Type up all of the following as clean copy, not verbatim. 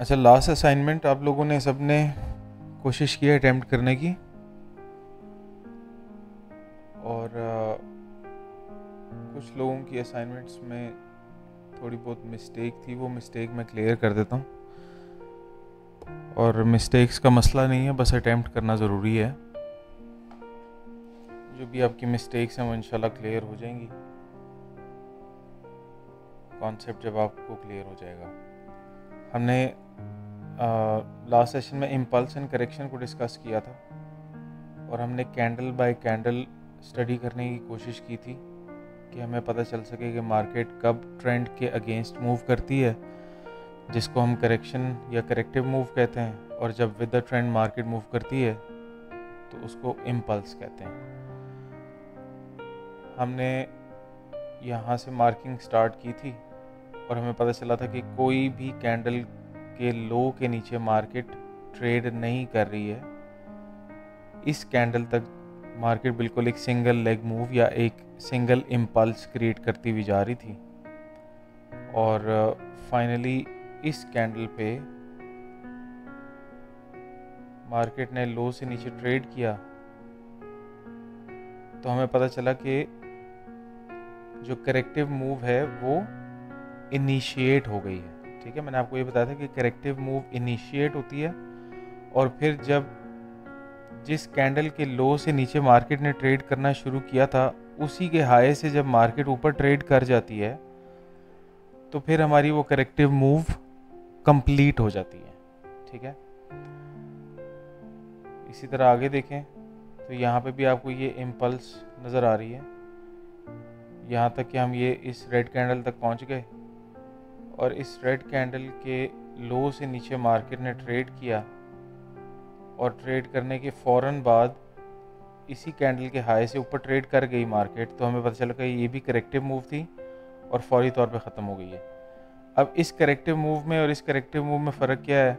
अच्छा, last assignment आप लोगों ने सबने कोशिश की है अटेम्प्ट करने की, और कुछ लोगों की असाइनमेंट्स में थोड़ी बहुत मिस्टेक थी, वो मिस्टेक मैं क्लियर कर देता हूँ। और मिस्टेक्स का मसला नहीं है, बस अटेम्प्ट करना ज़रूरी है। जो भी आपकी मिस्टेक्स हैं वो इंशाल्लाह क्लियर हो जाएंगी, कॉन्सेप्ट जब आपको क्लियर हो जाएगा। हमने लास्ट सेशन में इम्पल्स एंड करेक्शन को डिस्कस किया था, और हमने कैंडल बाय कैंडल स्टडी करने की कोशिश की थी कि हमें पता चल सके कि मार्केट कब ट्रेंड के अगेंस्ट मूव करती है, जिसको हम करेक्शन या करेक्टिव मूव कहते हैं, और जब with the trend market move करती है तो उसको इम्पल्स कहते हैं। हमने यहाँ से मार्किंग स्टार्ट की थी और हमें पता चला था कि कोई भी कैंडल के लो के नीचे मार्केट ट्रेड नहीं कर रही है। इस कैंडल तक मार्केट बिल्कुल एक सिंगल लेग मूव या एक सिंगल इम्पल्स क्रिएट करती हुई जा रही थी, और फाइनली इस कैंडल पे मार्केट ने लो से नीचे ट्रेड किया, तो हमें पता चला कि जो करेक्टिव मूव है वो इनिशिएट हो गई है। ठीक है, मैंने आपको ये बताया था कि करेक्टिव मूव इनिशिएट होती है, और फिर जब जिस कैंडल के लो से नीचे मार्केट ने ट्रेड करना शुरू किया था, उसी के हाई से जब मार्केट ऊपर ट्रेड कर जाती है तो फिर हमारी वो करेक्टिव मूव कंप्लीट हो जाती है। ठीक है, इसी तरह आगे देखें तो यहाँ पे भी आपको ये इम्पल्स नज़र आ रही है, यहाँ तक कि हम ये इस रेड कैंडल तक पहुँच गए, और इस रेड कैंडल के लो से नीचे मार्केट ने ट्रेड किया, और ट्रेड करने के फ़ौरन बाद इसी कैंडल के हाई से ऊपर ट्रेड कर गई मार्केट, तो हमें पता चला कि ये भी करेक्टिव मूव थी और फौरी तौर पे ख़त्म हो गई है। अब इस करेक्टिव मूव में और इस करेक्टिव मूव में फ़र्क क्या है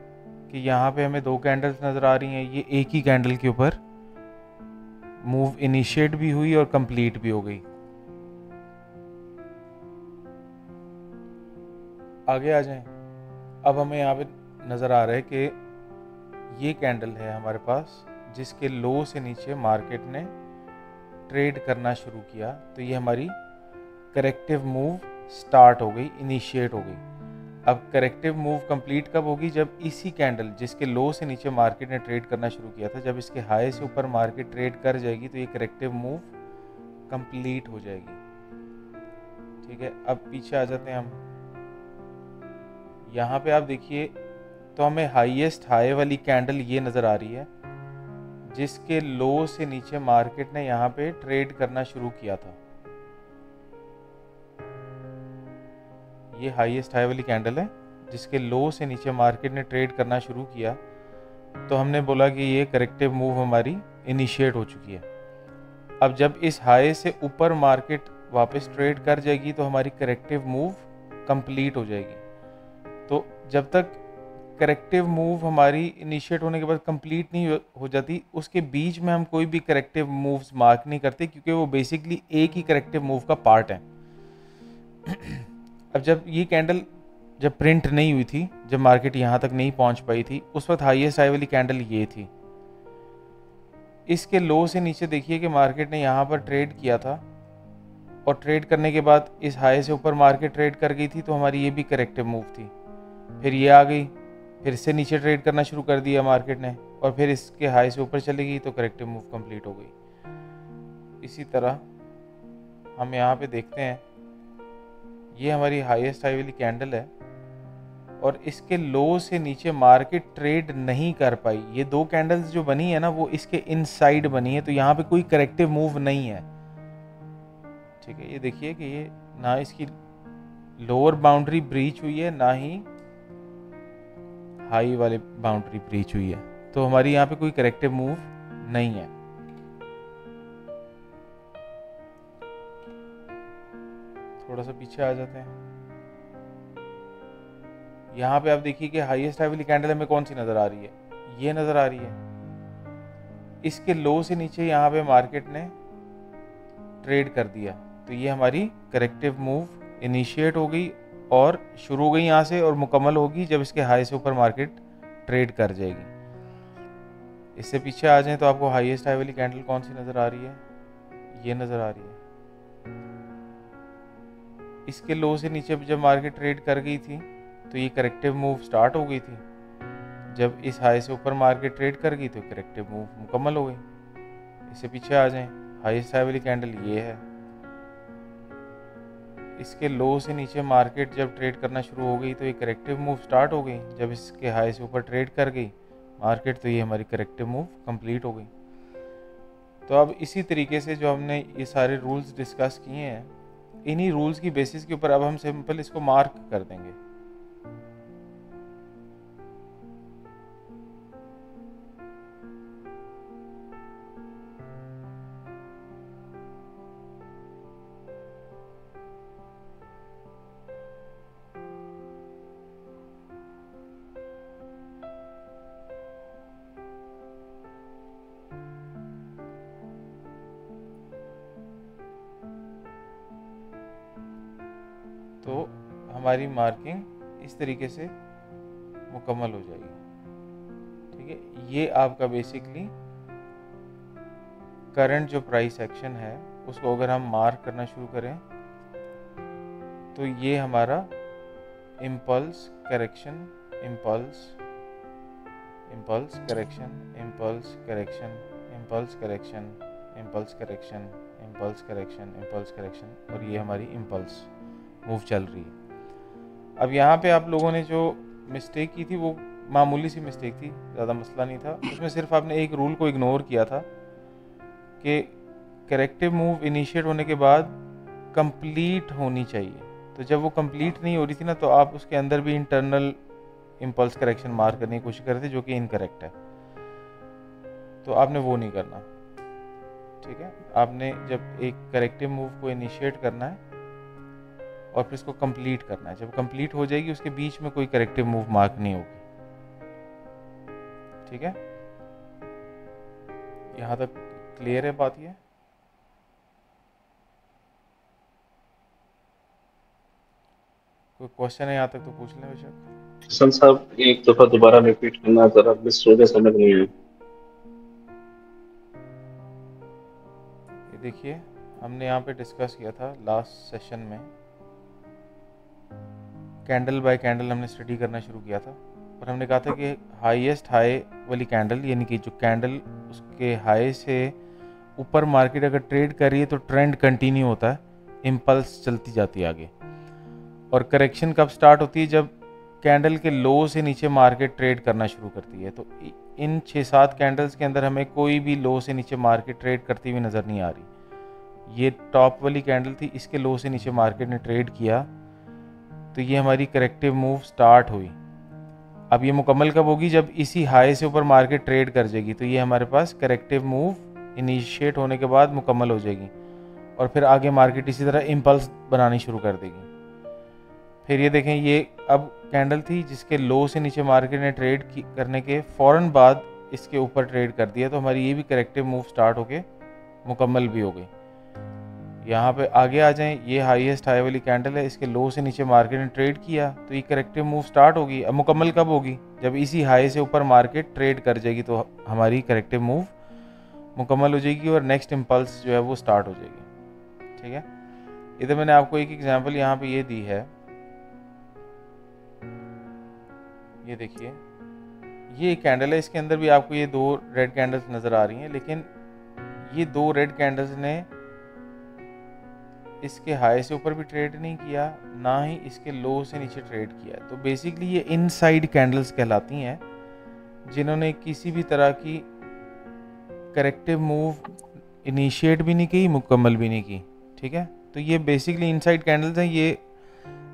कि यहाँ पे हमें दो कैंडल्स नज़र आ रही हैं, ये एक ही कैंडल के ऊपर मूव इनिशिएट भी हुई और कंप्लीट भी हो गई। आगे आ जाएं। अब हमें यहाँ पे नज़र आ रहा है कि ये कैंडल है हमारे पास जिसके लो से नीचे मार्केट ने ट्रेड करना शुरू किया, तो ये हमारी करेक्टिव मूव स्टार्ट हो गई, इनिशिएट हो गई। अब करेक्टिव मूव कंप्लीट कब होगी? जब इसी कैंडल जिसके लो से नीचे मार्केट ने ट्रेड करना शुरू किया था, जब इसके हाई से ऊपर मार्केट ट्रेड कर जाएगी तो ये करेक्टिव मूव कंप्लीट हो जाएगी। ठीक है, अब पीछे आ जाते हैं हम। यहाँ पे आप देखिए तो हमें हाईएस्ट हाई वाली कैंडल ये नज़र आ रही है जिसके लो से नीचे मार्केट ने यहाँ पे ट्रेड करना शुरू किया था। ये हाईएस्ट हाई वाली कैंडल है जिसके लो से नीचे मार्केट ने ट्रेड करना शुरू किया, तो हमने बोला कि ये करेक्टिव मूव हमारी इनिशिएट हो चुकी है। अब जब इस हाई से ऊपर मार्केट वापस ट्रेड कर जाएगी तो हमारी करेक्टिव मूव कंप्लीट हो जाएगी। तो जब तक करेक्टिव मूव हमारी इनिशिएट होने के बाद कंप्लीट नहीं हो जाती, उसके बीच में हम कोई भी करेक्टिव मूव्स मार्क नहीं करते, क्योंकि वो बेसिकली एक ही करेक्टिव मूव का पार्ट है। अब जब ये कैंडल जब प्रिंट नहीं हुई थी, जब मार्केट यहाँ तक नहीं पहुँच पाई थी, उस वक्त हाईएस्ट हाई वाली कैंडल ये थी। इसके लो से नीचे देखिए कि मार्केट ने यहाँ पर ट्रेड किया था, और ट्रेड करने के बाद इस हाई से ऊपर मार्केट ट्रेड कर गई थी, तो हमारी ये भी करेक्टिव मूव थी। फिर ये आ गई, फिर से नीचे ट्रेड करना शुरू कर दिया मार्केट ने, और फिर इसके हाई से ऊपर चली गई, तो करेक्टिव मूव कंप्लीट हो गई। इसी तरह हम यहाँ पे देखते हैं, ये हमारी हाईएस्ट हाई वाली कैंडल है, और इसके लो से नीचे मार्केट ट्रेड नहीं कर पाई। ये दो कैंडल्स जो बनी है ना, वो इसके इनसाइड बनी है, तो यहाँ पे कोई करेक्टिव मूव नहीं है। ठीक है, ये देखिए कि ये ना इसकी लोअर बाउंड्री ब्रीच हुई है, ना ही हाई वाले बाउंड्री ब्रीच हुई है, तो हमारी यहाँ पे कोई करेक्टिव मूव नहीं है। थोड़ा सा पीछे आ जाते हैं। यहाँ पे आप देखिए कि हाईएस्ट हाई वाली कैंडल हमें कौन सी नज़र आ रही है? ये नज़र आ रही है। इसके लो से नीचे यहाँ पे मार्केट ने ट्रेड कर दिया, तो ये हमारी करेक्टिव मूव इनिशिएट हो गई, और शुरू हो गई यहाँ से और मुकम्मल होगी जब इसके हाई से ऊपर मार्केट ट्रेड कर जाएगी। इससे पीछे आ जाएं तो आपको हाईएस्ट हाई वाली कैंडल कौन सी नज़र आ रही है? ये नज़र आ रही है। इसके लो से नीचे जब मार्केट ट्रेड कर गई थी तो ये करेक्टिव मूव स्टार्ट हो गई थी। जब इस हाई से ऊपर मार्केट ट्रेड कर गई तो करेक्टिव मूव मुकम्मल हो गई। इससे पीछे आ जाएं, हाईएस्ट हाई वाली कैंडल ये है। इसके लो से नीचे मार्केट जब ट्रेड करना शुरू हो गई तो ये करेक्टिव मूव स्टार्ट हो गई। जब इसके हाई से ऊपर ट्रेड कर गई मार्केट तो ये हमारी करेक्टिव मूव कंप्लीट हो गई। तो अब इसी तरीके से जो हमने ये सारे रूल्स डिस्कस किए हैं, इन्हीं रूल्स की बेसिस के ऊपर अब हम सिंपल इसको मार्क कर देंगे। तो हमारी मार्किंग इस तरीके से मुकम्मल हो जाएगी। ठीक है, ये आपका बेसिकली करंट जो प्राइस एक्शन है उसको अगर हम मार्क करना शुरू करें तो ये हमारा impulse correction, impulse impulse correction, impulse correction, impulse correction, impulse correction, impulse correction, impulse correction, और ये हमारी इम्पल्स मूव चल रही है। अब यहाँ पे आप लोगों ने जो मिस्टेक की थी वो मामूली सी मिस्टेक थी, ज़्यादा मसला नहीं था। उसमें सिर्फ आपने एक रूल को इग्नोर किया था कि करेक्टिव मूव इनिशिएट होने के बाद कंप्लीट होनी चाहिए। तो जब वो कंप्लीट नहीं हो रही थी ना तो आप उसके अंदर भी इंटरनल इम्पल्स करेक्शन मार्क करने की कोशिश कर रहे थे, जो कि इनकरेक्ट है। तो आपने वो नहीं करना। ठीक है, आपने जब एक करेक्टिव मूव को इनिशिएट करना है और फिर इसको कंप्लीट करना है। जब कंप्लीट हो जाएगी उसके बीच में कोई करेक्टिव मूव मार्क नहीं होगी। ठीक है, यहाँ तक क्लियर है बात? ये कोई क्वेश्चन है यहाँ तक तो पूछ लें बेशक। हसन साहब एक दफा दोबारा रिपीट करना, जरा मिस हो गया, समझ नहीं आई। ये देखिए, हमने यहाँ पे डिस्कस किया था लास्ट सेशन में, कैंडल बाय कैंडल हमने स्टडी करना शुरू किया था और हमने कहा था कि हाईएस्ट हाई वाली कैंडल, यानी कि जो कैंडल उसके हाई से ऊपर मार्केट अगर ट्रेड कर रही है तो ट्रेंड कंटिन्यू होता है, इम्पल्स चलती जाती है आगे। और करेक्शन कब स्टार्ट होती है? जब कैंडल के लो से नीचे मार्केट ट्रेड करना शुरू करती है। तो इन 6-7 कैंडल्स के अंदर हमें कोई भी लो से नीचे मार्केट ट्रेड करती हुई नज़र नहीं आ रही। ये टॉप वाली कैंडल थी, इसके लो से नीचे मार्केट ने ट्रेड किया तो ये हमारी करेक्टिव मूव स्टार्ट हुई। अब ये मुकम्मल कब होगी? जब इसी हाई से ऊपर मार्केट ट्रेड कर जाएगी। तो ये हमारे पास करेक्टिव मूव इनिशिएट होने के बाद मुकम्मल हो जाएगी और फिर आगे मार्केट इसी तरह इम्पल्स बनानी शुरू कर देगी। फिर ये देखें, ये अब कैंडल थी जिसके लो से नीचे मार्केट ने ट्रेड करने के फ़ौरन बाद इसके ऊपर ट्रेड कर दिया, तो हमारी ये भी करेक्टिव मूव स्टार्ट होके मुकम्मल भी हो गई। यहाँ पे आगे आ जाएं, ये हाईएस्ट हाई वाली कैंडल है, इसके लो से नीचे मार्केट ने ट्रेड किया तो ये करेक्टिव मूव स्टार्ट होगी। अब मुकम्मल कब होगी? जब इसी हाई से ऊपर मार्केट ट्रेड कर जाएगी तो हमारी करेक्टिव मूव मुकम्मल हो जाएगी और नेक्स्ट इम्पल्स जो है वो स्टार्ट हो जाएगी। ठीक है, इधर मैंने आपको एक एग्जांपल यहाँ पे ये दी है। ये देखिए, ये कैंडल है, इसके अंदर भी आपको ये 2 रेड कैंडल्स नज़र आ रही हैं, लेकिन ये 2 रेड कैंडल्स ने इसके हाई से ऊपर भी ट्रेड नहीं किया, ना ही इसके लो से नीचे ट्रेड किया। तो बेसिकली ये इनसाइड कैंडल्स कहलाती हैं, जिन्होंने किसी भी तरह की करेक्टिव मूव इनिशिएट भी नहीं की, मुकम्मल भी नहीं की। ठीक है, तो ये बेसिकली इनसाइड कैंडल्स हैं, ये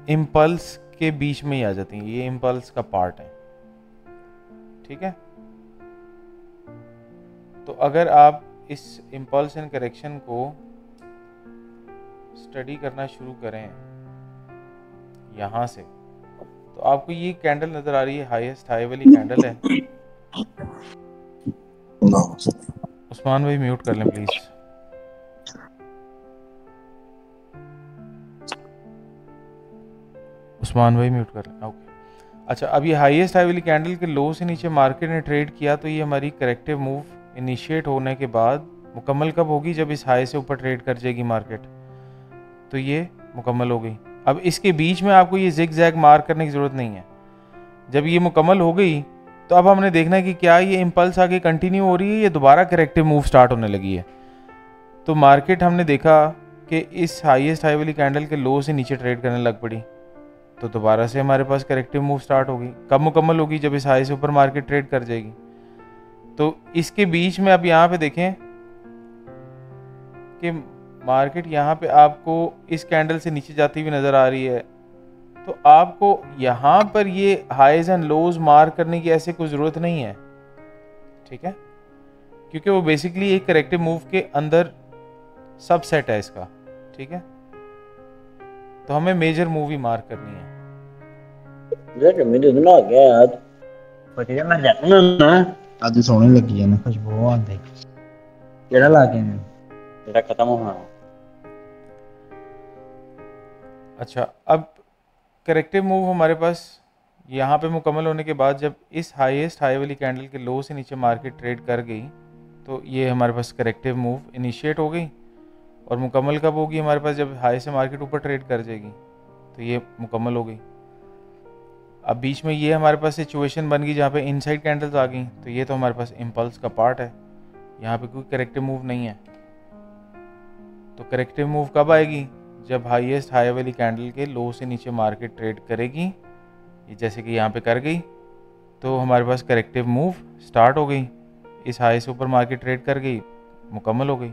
इम्पल्स के बीच में ही आ जाती हैं, ये इम्पल्स का पार्ट है। ठीक है, तो अगर आप इस इम्पल्स एंड करेक्शन को स्टडी करना शुरू करें यहाँ से, तो आपको ये कैंडल नज़र आ रही है, हाईएस्ट हाई वाली कैंडल है। उस्मान भाई म्यूट कर लें प्लीज़। उस्मान भाई म्यूट कर लें। ओके, अच्छा, अब ये हाईएस्ट हाई वाली कैंडल के लो से नीचे मार्केट ने ट्रेड किया, तो ये हमारी करेक्टिव मूव इनिशिएट होने के बाद मुकम्मल कब होगी? जब इस हाई से ऊपर ट्रेड कर जाएगी मार्केट, तो ये मुकम्मल हो गई। अब इसके बीच में आपको ये जिग जैग मार्क करने की ज़रूरत नहीं है। जब ये मुकम्मल हो गई तो अब हमने देखना है कि क्या ये इम्पल्स आगे कंटिन्यू हो रही है या दोबारा करेक्टिव मूव स्टार्ट होने लगी है। तो मार्केट हमने देखा कि इस हाईएस्ट हाई वाली कैंडल के लो से नीचे ट्रेड करने लग पड़ी, तो दोबारा से हमारे पास करेक्टिव मूव स्टार्ट होगी। कब मुकम्मल होगी? जब इस हाई से ऊपर मार्केट ट्रेड कर जाएगी। तो इसके बीच में अब यहाँ पे देखें कि मार्केट यहाँ पे आपको इस कैंडल से नीचे जाती हुई नज़र आ रही है, तो आपको यहाँ पर ये हाईज एंड लोज मार्क करने की ऐसे कोई ज़रूरत नहीं है, ठीक है, क्योंकि वो बेसिकली एक करेक्टिव मूव के अंदर सबसेट है इसका, ठीक है। तो हमें मेजर मूव ही मार्क करनी है। मैं जाऊंगा ना आज सोने लगी है ना, खुशबू आंदी केड़ा ला के तेरा खत्म होना। अच्छा, अब करेक्टिव मूव हमारे पास यहाँ पे मुकम्मल होने के बाद जब इस हाईएस्ट हाई वाली कैंडल के लो से नीचे मार्केट ट्रेड कर गई, तो ये हमारे पास करेक्टिव मूव इनिशिएट हो गई। और मुकम्मल कब होगी हमारे पास? जब हाई से मार्केट ऊपर ट्रेड कर जाएगी, तो ये मुकम्मल हो गई। अब बीच में ये हमारे पास सिचुएशन बन गई जहाँ पे इनसाइड कैंडल्स आ गई, तो ये तो हमारे पास इम्पल्स का पार्ट है, यहाँ पे कोई करेक्टिव मूव नहीं है। तो करेक्टिव मूव कब आएगी? जब हाईएस्ट हाई वाली कैंडल के लो से नीचे मार्केट ट्रेड करेगी, ये जैसे कि यहाँ पे कर गई, तो हमारे पास करेक्टिव मूव स्टार्ट हो गई। इस हाई से ऊपर मार्केट ट्रेड कर गई, मुकम्मल हो गई,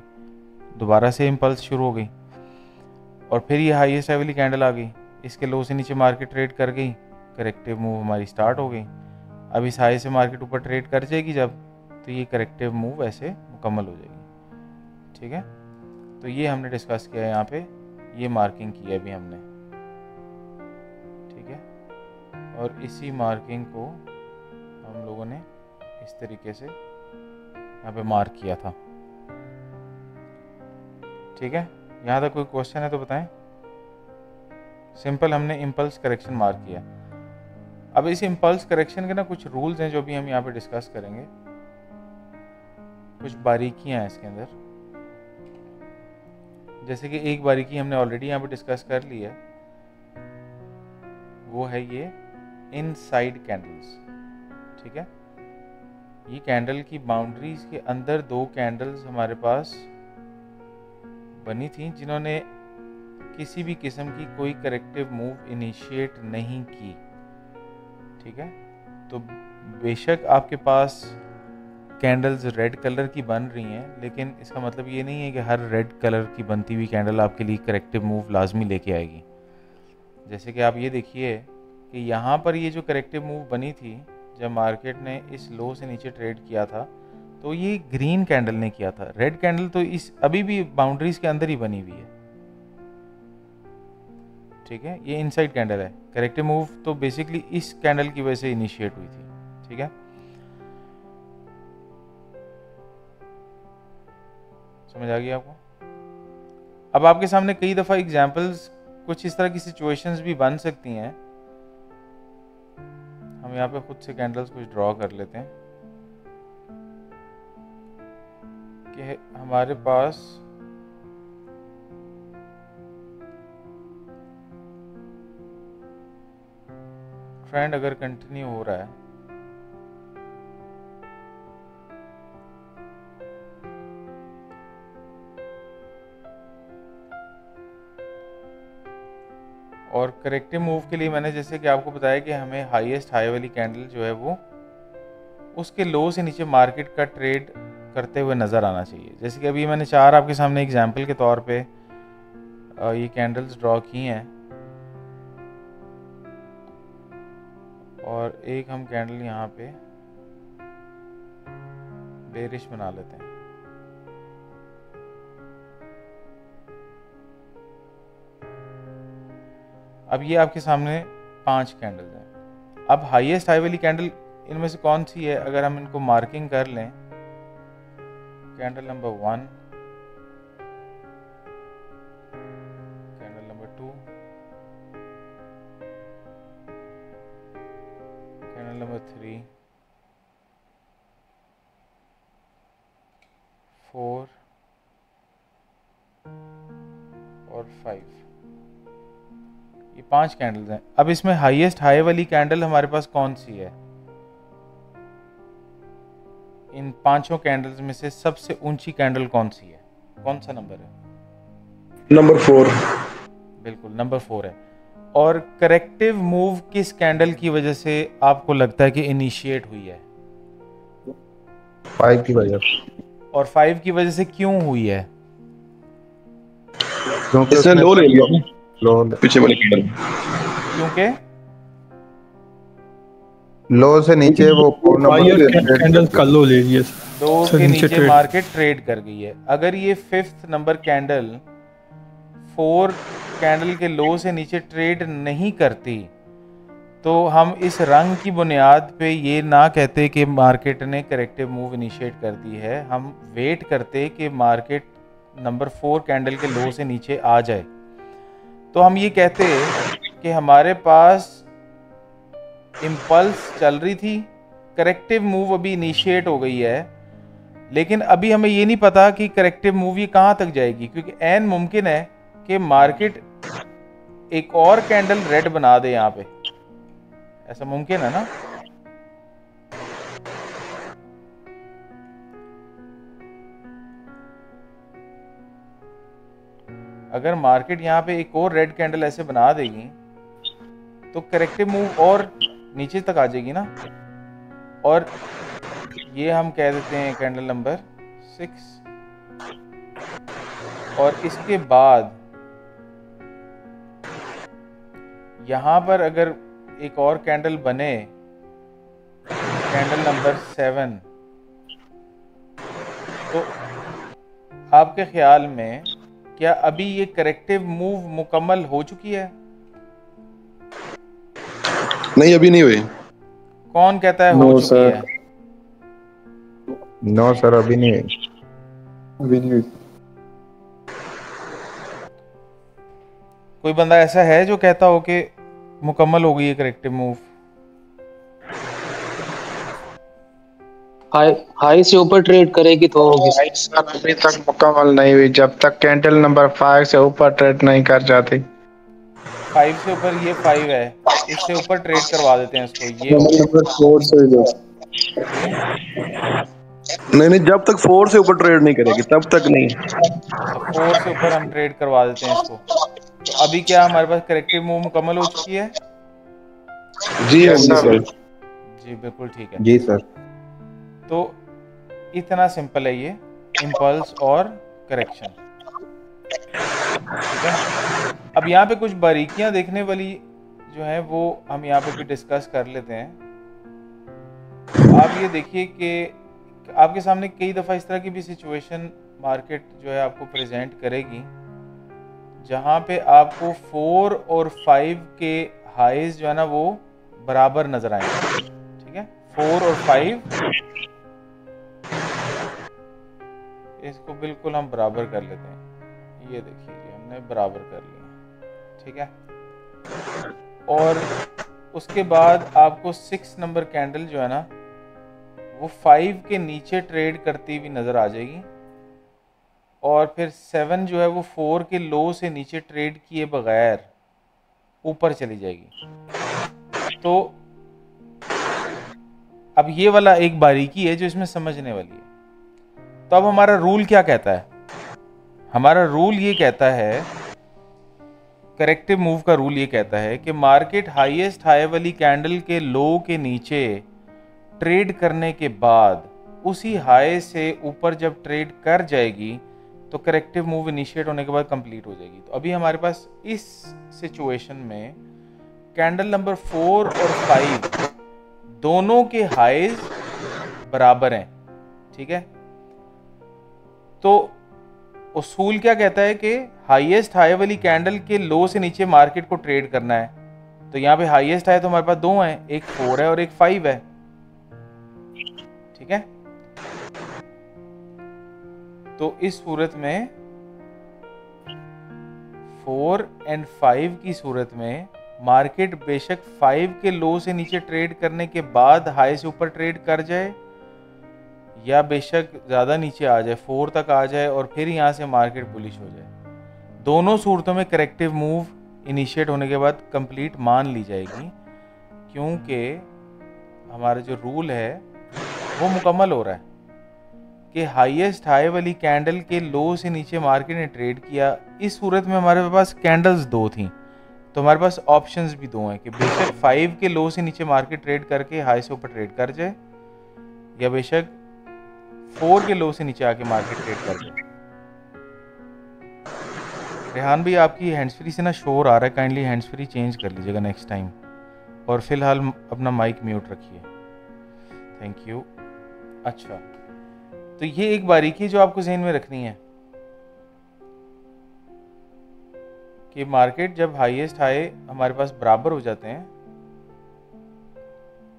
दोबारा से इम्पल्स शुरू हो गई। और फिर ये हाईएस्ट हाई वाली कैंडल आ गई, इसके लो से नीचे मार्केट ट्रेड कर गई, करेक्टिव मूव हमारी स्टार्ट हो गई। अब इस हाई से मार्केट ऊपर ट्रेड कर जाएगी जब, तो ये करेक्टिव मूव ऐसे मुकम्मल हो जाएगी, ठीक है। तो ये हमने डिस्कस किया है यहाँ पे, ये मार्किंग की है अभी हमने, ठीक है। और इसी मार्किंग को हम लोगों ने इस तरीके से यहाँ पे मार्क किया था, ठीक है। यहाँ तक कोई क्वेश्चन है तो बताएं। सिंपल हमने इम्पल्स करेक्शन मार्क किया। अब इस इम्पल्स करेक्शन के ना कुछ रूल्स हैं जो भी हम यहाँ पे डिस्कस करेंगे, कुछ बारीकियाँ हैं इसके अंदर। जैसे कि एक बारीकी हमने ऑलरेडी यहाँ पे डिस्कस कर ली है, वो है ये इनसाइड कैंडल्स, ठीक है। ये कैंडल की बाउंड्रीज के अंदर दो कैंडल्स हमारे पास बनी थी जिन्होंने किसी भी किस्म की कोई करेक्टिव मूव इनिशिएट नहीं की, ठीक है। तो बेशक आपके पास कैंडल्स रेड कलर की बन रही हैं, लेकिन इसका मतलब ये नहीं है कि हर रेड कलर की बनती हुई कैंडल आपके लिए करेक्टिव मूव लाजमी लेके आएगी। जैसे कि आप ये देखिए कि यहाँ पर ये जो करेक्टिव मूव बनी थी जब मार्केट ने इस लो से नीचे ट्रेड किया था, तो ये ग्रीन कैंडल ने किया था। रेड कैंडल तो इस अभी भी बाउंड्रीज के अंदर ही बनी हुई है, ठीक है। ये इनसाइड कैंडल है। करेक्टिव मूव तो बेसिकली इस कैंडल की वजह से इनिशिएट हुई थी, ठीक है। समझ आ गया आपको? अब आपके सामने कई दफ़ा एग्जाम्पल्स कुछ इस तरह की सिचुएशंस भी बन सकती हैं। हम यहाँ पे खुद से कैंडल्स कुछ ड्रॉ कर लेते हैं कि हमारे पास ट्रेंड अगर कंटिन्यू हो रहा है और करेक्टिव मूव के लिए मैंने जैसे कि आपको बताया कि हमें हाईएस्ट हाई वाली कैंडल जो है वो उसके लो से नीचे मार्केट का ट्रेड करते हुए नज़र आना चाहिए। जैसे कि अभी मैंने चार आपके सामने एग्जांपल के तौर पे ये कैंडल्स ड्रॉ की हैं, और एक हम कैंडल यहाँ पे बेरिश बना लेते हैं। अब ये आपके सामने 5 कैंडल्स हैं। अब हाईएस्ट हाई वाली कैंडल इनमें से कौन सी है? अगर हम इनको मार्किंग कर लें, कैंडल नंबर 1, कैंडल नंबर 2, 4 और 5, ये 5 कैंडल्स हैं। अब इसमें हाईएस्ट हाई वाली कैंडल हमारे पास कौन सी है? इन 5 कैंडल्स में से सबसे ऊंची कैंडल कौन सी है? कौन सा नंबर है? नंबर 4। बिल्कुल नंबर 4 है। और करेक्टिव मूव किस कैंडल की वजह से आपको लगता है कि इनिशिएट हुई है? 5 की वजह से। और 5 की वजह से क्यों हुई है? क्योंकि इसने उसने लो ले लिया लो पीछे वाले कैंडल। क्योंकि लो से नीचे वो 4 नंबर कैंडल का लो ले लिए दो सर, के नीचे नीचे ट्रेड। मार्केट ट्रेड कर गई है। अगर ये 5th नंबर कैंडल 4 कैंडल के लो से नीचे ट्रेड नहीं करती तो हम इस रंग की बुनियाद पे ये ना कहते कि मार्केट ने करेक्टिव मूव इनिशिएट कर दी है, हम वेट करते कि मार्केट नंबर 4 कैंडल के लो से नीचे आ जाए। तो हम ये कहते कि हमारे पास इम्पल्स चल रही थी, करेक्टिव मूव अभी इनिशिएट हो गई है, लेकिन अभी हमें ये नहीं पता कि करेक्टिव मूव ये कहाँ तक जाएगी, क्योंकि ऐन मुमकिन है कि मार्केट एक और कैंडल रेड बना दे यहाँ पे। ऐसा मुमकिन है ना? अगर मार्केट यहाँ पे एक और रेड कैंडल ऐसे बना देगी तो करेक्टिव मूव और नीचे तक आ जाएगी ना। और ये हम कह देते हैं कैंडल नंबर 6। और इसके बाद यहाँ पर अगर एक और कैंडल बने, कैंडल नंबर 7, तो आपके ख्याल में क्या अभी ये करेक्टिव मूव मुकम्मल हो चुकी है? नहीं, अभी नहीं हुई। कौन कहता है हो चुकी है? नो सर, अभी नहीं हुई। अभी नहीं हुई। कोई बंदा ऐसा है जो कहता हो कि मुकम्मल हो गई है करेक्टिव मूव? हाई से ऊपर ट्रेड करेगी तो होगी। सर अभी तक मुकम्मल नहीं हुई जब तक कैंडल नंबर 5 से ऊपर ट्रेड नहीं कर जाती। 5 से ऊपर, ये 5 है, इससे ऊपर ट्रेड करवा देते हैं इसको। ये नंबर 4 से जो नहीं, जब तक 4 से ऊपर ट्रेड नहीं करेगी तब तक नहीं। 4 से ऊपर हम ट्रेड करवा देते हैं इसको। तो अभी क्या हमारे पास करेक्टिव मूव मुकम्मल हो चुकी है? जी सर। जी बिल्कुल ठीक है। जी सर। तो इतना सिंपल है ये इम्पल्स और करेक्शन। ठीक है। अब यहाँ पे कुछ बारीकियां देखने वाली जो है वो हम यहाँ पे भी डिस्कस कर लेते हैं। आप ये देखिए कि आपके सामने कई दफ़ा इस तरह की भी सिचुएशन मार्केट जो है आपको प्रेजेंट करेगी जहाँ पे आपको 4 और 5 के हाईज जो है ना वो बराबर नजर आएंगे। ठीक है, 4 और 5 इसको बिल्कुल हम बराबर कर लेते हैं। ये देखिए जी, हमने बराबर कर लिया। ठीक है। और उसके बाद आपको 6 नंबर कैंडल जो है ना वो 5 के नीचे ट्रेड करती हुई नज़र आ जाएगी। और फिर 7 जो है वो 4 के लो से नीचे ट्रेड किए बगैर ऊपर चली जाएगी। तो अब ये वाला एक बारीकी है जो इसमें समझने वाली है। तो अब हमारा रूल क्या कहता है? हमारा रूल ये कहता है, करेक्टिव मूव का रूल ये कहता है कि मार्केट हाईएस्ट हाई वाली कैंडल के लो के नीचे ट्रेड करने के बाद उसी हाई से ऊपर जब ट्रेड कर जाएगी तो करेक्टिव मूव इनिशिएट होने के बाद कंप्लीट हो जाएगी। तो अभी हमारे पास इस सिचुएशन में कैंडल नंबर 4 और 5 दोनों के हाईज बराबर हैं। ठीक है। तो उसूल क्या कहता है कि हाईएस्ट हाई वाली कैंडल के लो से नीचे मार्केट को ट्रेड करना है। तो यहाँ पे हाईएस्ट हाई तो हमारे पास 2 हैं, एक 4 है और एक 5 है। ठीक है। तो इस सूरत में 4 और 5 की सूरत में मार्केट बेशक 5 के लो से नीचे ट्रेड करने के बाद हाई से ऊपर ट्रेड कर जाए या बेशक ज़्यादा नीचे आ जाए, 4 तक आ जाए और फिर यहाँ से मार्केट बुलिश हो जाए। दोनों सूरतों में करेक्टिव मूव इनिशिएट होने के बाद कंप्लीट मान ली जाएगी, क्योंकि हमारा जो रूल है वो मुकम्मल हो रहा है कि हाईएस्ट हाई वाली कैंडल के लो से नीचे मार्केट ने ट्रेड किया। इस सूरत में हमारे पास कैंडल्स 2 थी, तो हमारे पास ऑप्शंस भी 2 हैं कि बेशक 5 के लो से नीचे मार्केट ट्रेड करके हाई से ऊपर ट्रेड कर जाए, या बेशक 4 के लो से नीचे आके मार्केट ट्रेड कर जाए। रेहान भाई, आपकी हैंड्स फ्री से ना शोर आ रहा है, काइंडली हैंड्स फ्री चेंज कर लीजिएगा नेक्स्ट टाइम, और फिलहाल अपना माइक म्यूट रखिए। Thank you. अच्छा, तो ये एक बारीकी जो आपको जहन में रखनी है कि मार्केट जब हाईएस्ट हाई हमारे पास बराबर हो जाते हैं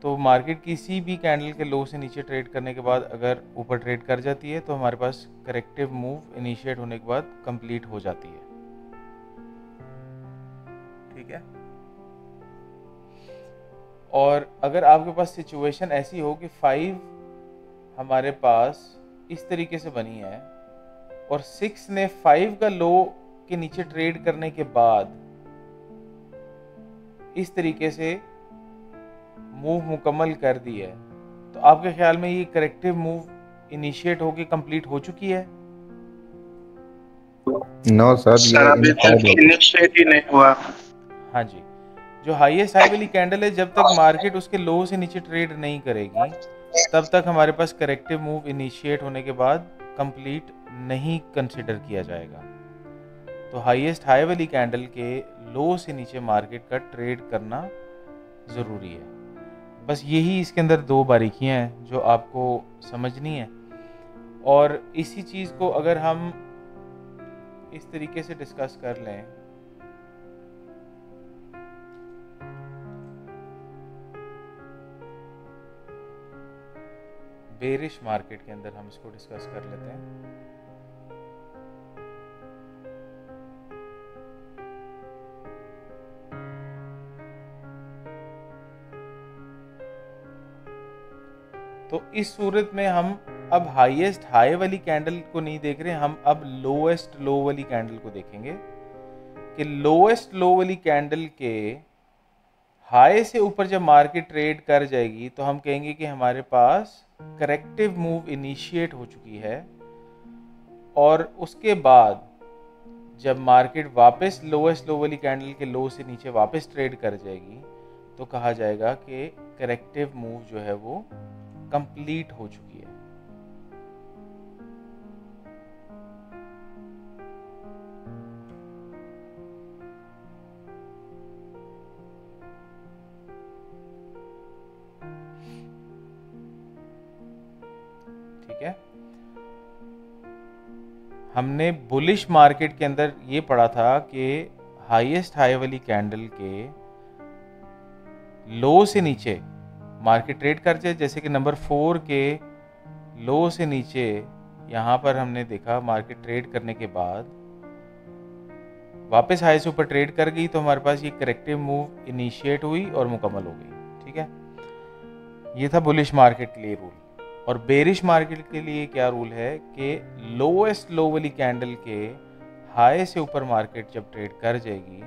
तो मार्केट किसी भी कैंडल के लो से नीचे ट्रेड करने के बाद अगर ऊपर ट्रेड कर जाती है तो हमारे पास करेक्टिव मूव इनिशिएट होने के बाद कंप्लीट हो जाती है। ठीक है। और अगर आपके पास सिचुएशन ऐसी हो कि 5 हमारे पास इस तरीके से बनी है और 6 ने 5 का लो के नीचे ट्रेड करने के बाद इस तरीके से मूव मुकम्मल कर दी है, तो आपके ख्याल में ये करेक्टिव मूव इनिशिएट होके कंप्लीट हो चुकी है? नो सर, सर अभी तक इनिशिएट ही नहीं हुआ। हाँ जी, जो हाईएस्ट हाई वाली कैंडल है जब तक मार्केट उसके लो से नीचे ट्रेड नहीं करेगी तब तक हमारे पास करेक्टिव मूव इनिशिएट होने के बाद कंप्लीट नहीं कंसिडर किया जाएगा। तो हाईएस्ट हाई वाली कैंडल के लो से नीचे मार्केट का ट्रेड करना ज़रूरी है। बस यही इसके अंदर 2 बारीकियां हैं जो आपको समझनी है। और इसी चीज़ को अगर हम इस तरीके से डिस्कस कर लें, बेरिश मार्केट के अंदर हम इसको डिस्कस कर लेते हैं। तो इस सूरत में हम अब हाईएस्ट हाई वाली कैंडल को नहीं देख रहे, हम अब लोएस्ट लो वाली कैंडल को देखेंगे कि लोएस्ट लो वाली कैंडल के हाई से ऊपर जब मार्केट ट्रेड कर जाएगी तो हम कहेंगे कि हमारे पास करेक्टिव मूव इनिशिएट हो चुकी है। और उसके बाद जब मार्केट वापस लोएस्ट लो वाली कैंडल के लो से नीचे वापस ट्रेड कर जाएगी तो कहा जाएगा कि करेक्टिव मूव जो है वो कंप्लीट हो चुकी है। ठीक है। हमने बुलिश मार्केट के अंदर ये पढ़ा था कि हाईएस्ट हाई वाली कैंडल के लो से नीचे मार्केट ट्रेड कर जाए, जैसे कि नंबर 4 के लो से नीचे यहाँ पर हमने देखा मार्केट ट्रेड करने के बाद वापस हाई से ऊपर ट्रेड कर गई तो हमारे पास ये करेक्टिव मूव इनिशिएट हुई और मुकम्मल हो गई। ठीक है, ये था बुलिश मार्केट के लिए रूल। और बेरिश मार्केट के लिए क्या रूल है कि लोएस्ट लो वाली कैंडल के हाई से ऊपर मार्केट जब ट्रेड कर जाएगी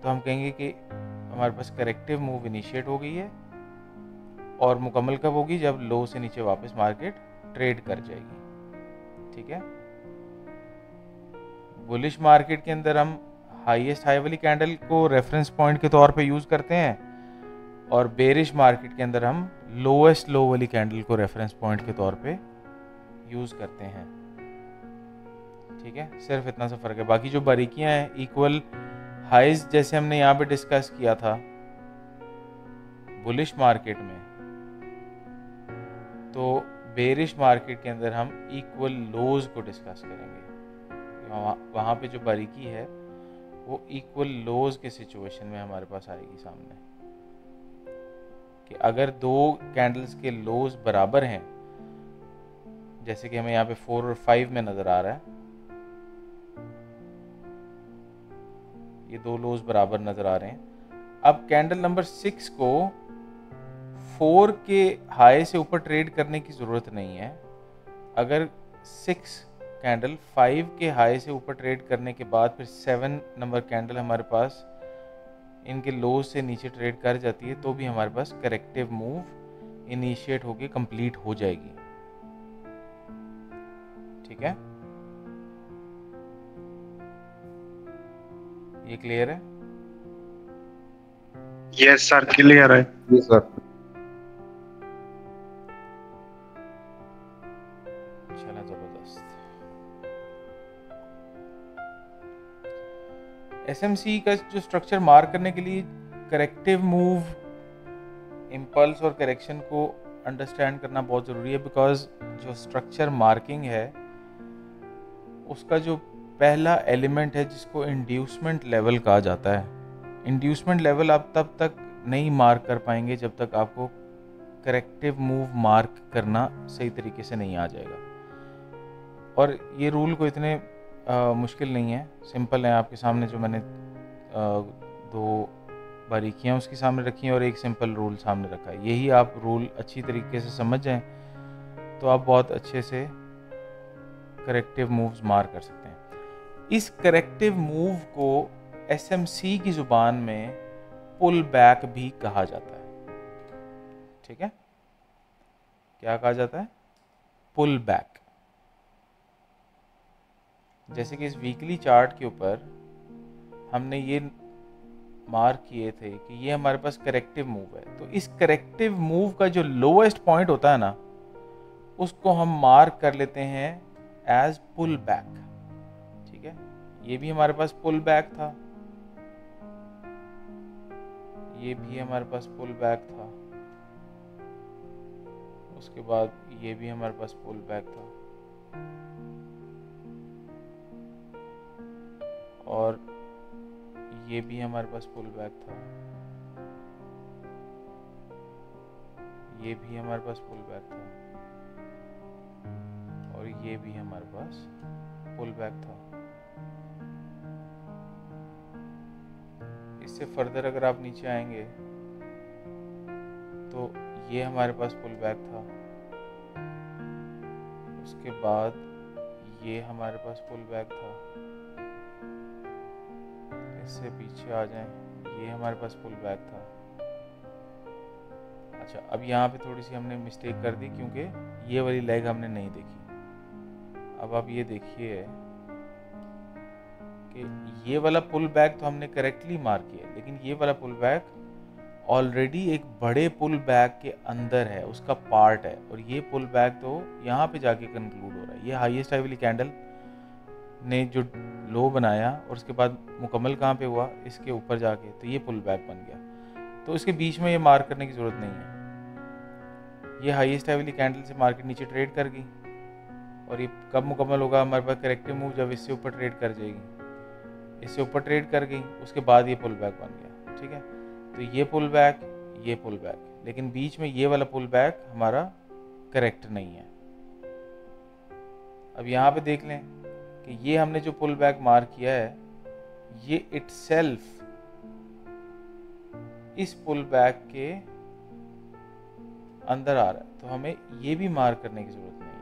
तो हम कहेंगे कि हमारे पास करेक्टिव मूव इनिशिएट हो गई है। और मुकम्मल कब होगी? जब लो से नीचे वापस मार्केट ट्रेड कर जाएगी। ठीक है। बुलिश मार्केट के अंदर हम हाईएस्ट हाई वाली कैंडल को रेफरेंस पॉइंट के तौर पे यूज करते हैं और बेरिश मार्केट के अंदर हम लोएस्ट लो वाली कैंडल को रेफरेंस पॉइंट के तौर पे यूज करते हैं। ठीक है, सिर्फ इतना सा फर्क है। बाकी जो बारीकियां हैं, इक्वल हाइज जैसे हमने यहाँ पे डिस्कस किया था बुलिश मार्केट में, तो बेरिश मार्केट के अंदर हम इक्वल लोज को डिस्कस करेंगे। वहाँ पे जो बारीकी है वो इक्वल लोज के सिचुएशन में हमारे पास आएगी सामने, कि अगर 2 कैंडल्स के लोज बराबर हैं, जैसे कि हमें यहाँ पे 4 और 5 में नजर आ रहा है, ये 2 लोज बराबर नजर आ रहे हैं। अब कैंडल नंबर 6 को 4 के हाई से ऊपर ट्रेड करने की ज़रूरत नहीं है, अगर 6 कैंडल 5 के हाई से ऊपर ट्रेड करने के बाद फिर 7 नंबर कैंडल हमारे पास इनके लो से नीचे ट्रेड कर जाती है, तो भी हमारे पास करेक्टिव मूव इनिशिएट होके कंप्लीट हो जाएगी। ठीक है, ये क्लियर है? यस सर, क्लियर है। जी सर। चला जबरदस्त। एसएमसी का जो स्ट्रक्चर मार्क करने के लिए करेक्टिव मूव, इम्पल्स और करेक्शन को अंडरस्टैंड करना बहुत ज़रूरी है, बिकॉज जो स्ट्रक्चर मार्किंग है उसका जो पहला एलिमेंट है जिसको इंड्यूसमेंट लेवल कहा जाता है। इंड्यूसमेंट लेवल आप तब तक नहीं मार्क कर पाएंगे जब तक आपको करेक्टिव मूव मार्क करना सही तरीके से नहीं आ जाएगा। और ये रूल को इतने मुश्किल नहीं है, सिंपल है। आपके सामने जो मैंने 2 बारीकियाँ उसके सामने रखी हैं और एक सिंपल रूल सामने रखा है। यही आप रूल अच्छी तरीके से समझ जाएं तो आप बहुत अच्छे से करेक्टिव मूव्स मार्क कर सकते हैं। इस करेक्टिव मूव को एसएमसी की ज़ुबान में पुल बैक भी कहा जाता है। ठीक है, क्या कहा जाता है? Pull back. जैसे कि इस वीकली चार्ट के ऊपर हमने ये मार्क किए थे कि ये हमारे पास करेक्टिव मूव है, तो इस करेक्टिव मूव का जो लोएस्ट पॉइंट होता है ना, उसको हम मार्क कर लेते हैं एज पुल बैक। ठीक है, ये भी हमारे पास पुल बैक था, ये भी हमारे पास पुल बैक था, उसके बाद ये भी हमारे पास पुल बैक था, और ये भी हमारे पास पुल बैक था, ये भी हमारे पास पुल बैक था, और ये भी हमारे पास पुल बैक था। इससे फर्दर अगर आप नीचे आएंगे तो ये हमारे पास पुल बैक था, उसके बाद ये हमारे पास पुल बैक था, इससे पीछे आ जाएं, ये हमारे पास पुल बैक था। अच्छा, अब यहाँ पे थोड़ी सी हमने मिस्टेक कर दी क्योंकि ये वाली लेग हमने नहीं देखी। अब आप ये देखिए कि ये वाला पुल बैक तो हमने करेक्टली मार्क किया, लेकिन ये वाला पुल बैक ऑलरेडी एक बड़े पुल बैक के अंदर है, उसका पार्ट है, और ये पुल बैक तो यहाँ पे जाके कंक्लूड हो रहा है। ये हाईएस्ट हाई वाली कैंडल ने जो लो बनाया और उसके बाद मुकम्मल कहाँ पे हुआ, इसके ऊपर जाके, तो ये पुल बैक बन गया। तो इसके बीच में ये मार्क करने की ज़रूरत नहीं है। ये हाईएस्ट हाई वाली कैंडल से मार्केट नीचे ट्रेड कर गई, और ये कब मुकम्मल होगा हमारे पास करेक्टिव मूव, जब इससे ऊपर ट्रेड कर जाएगी। इससे ऊपर ट्रेड कर गई, उसके बाद ये पुल बैक बन गया। ठीक है, तो ये पुल बैक, ये पुल बैक, लेकिन बीच में ये वाला पुल बैक हमारा करेक्ट नहीं है। अब यहाँ पे देख लें कि ये हमने जो पुल बैक मार्क किया है, ये इटसेल्फ इस पुल बैक के अंदर आ रहा है, तो हमें ये भी मार्क करने की जरूरत नहीं है।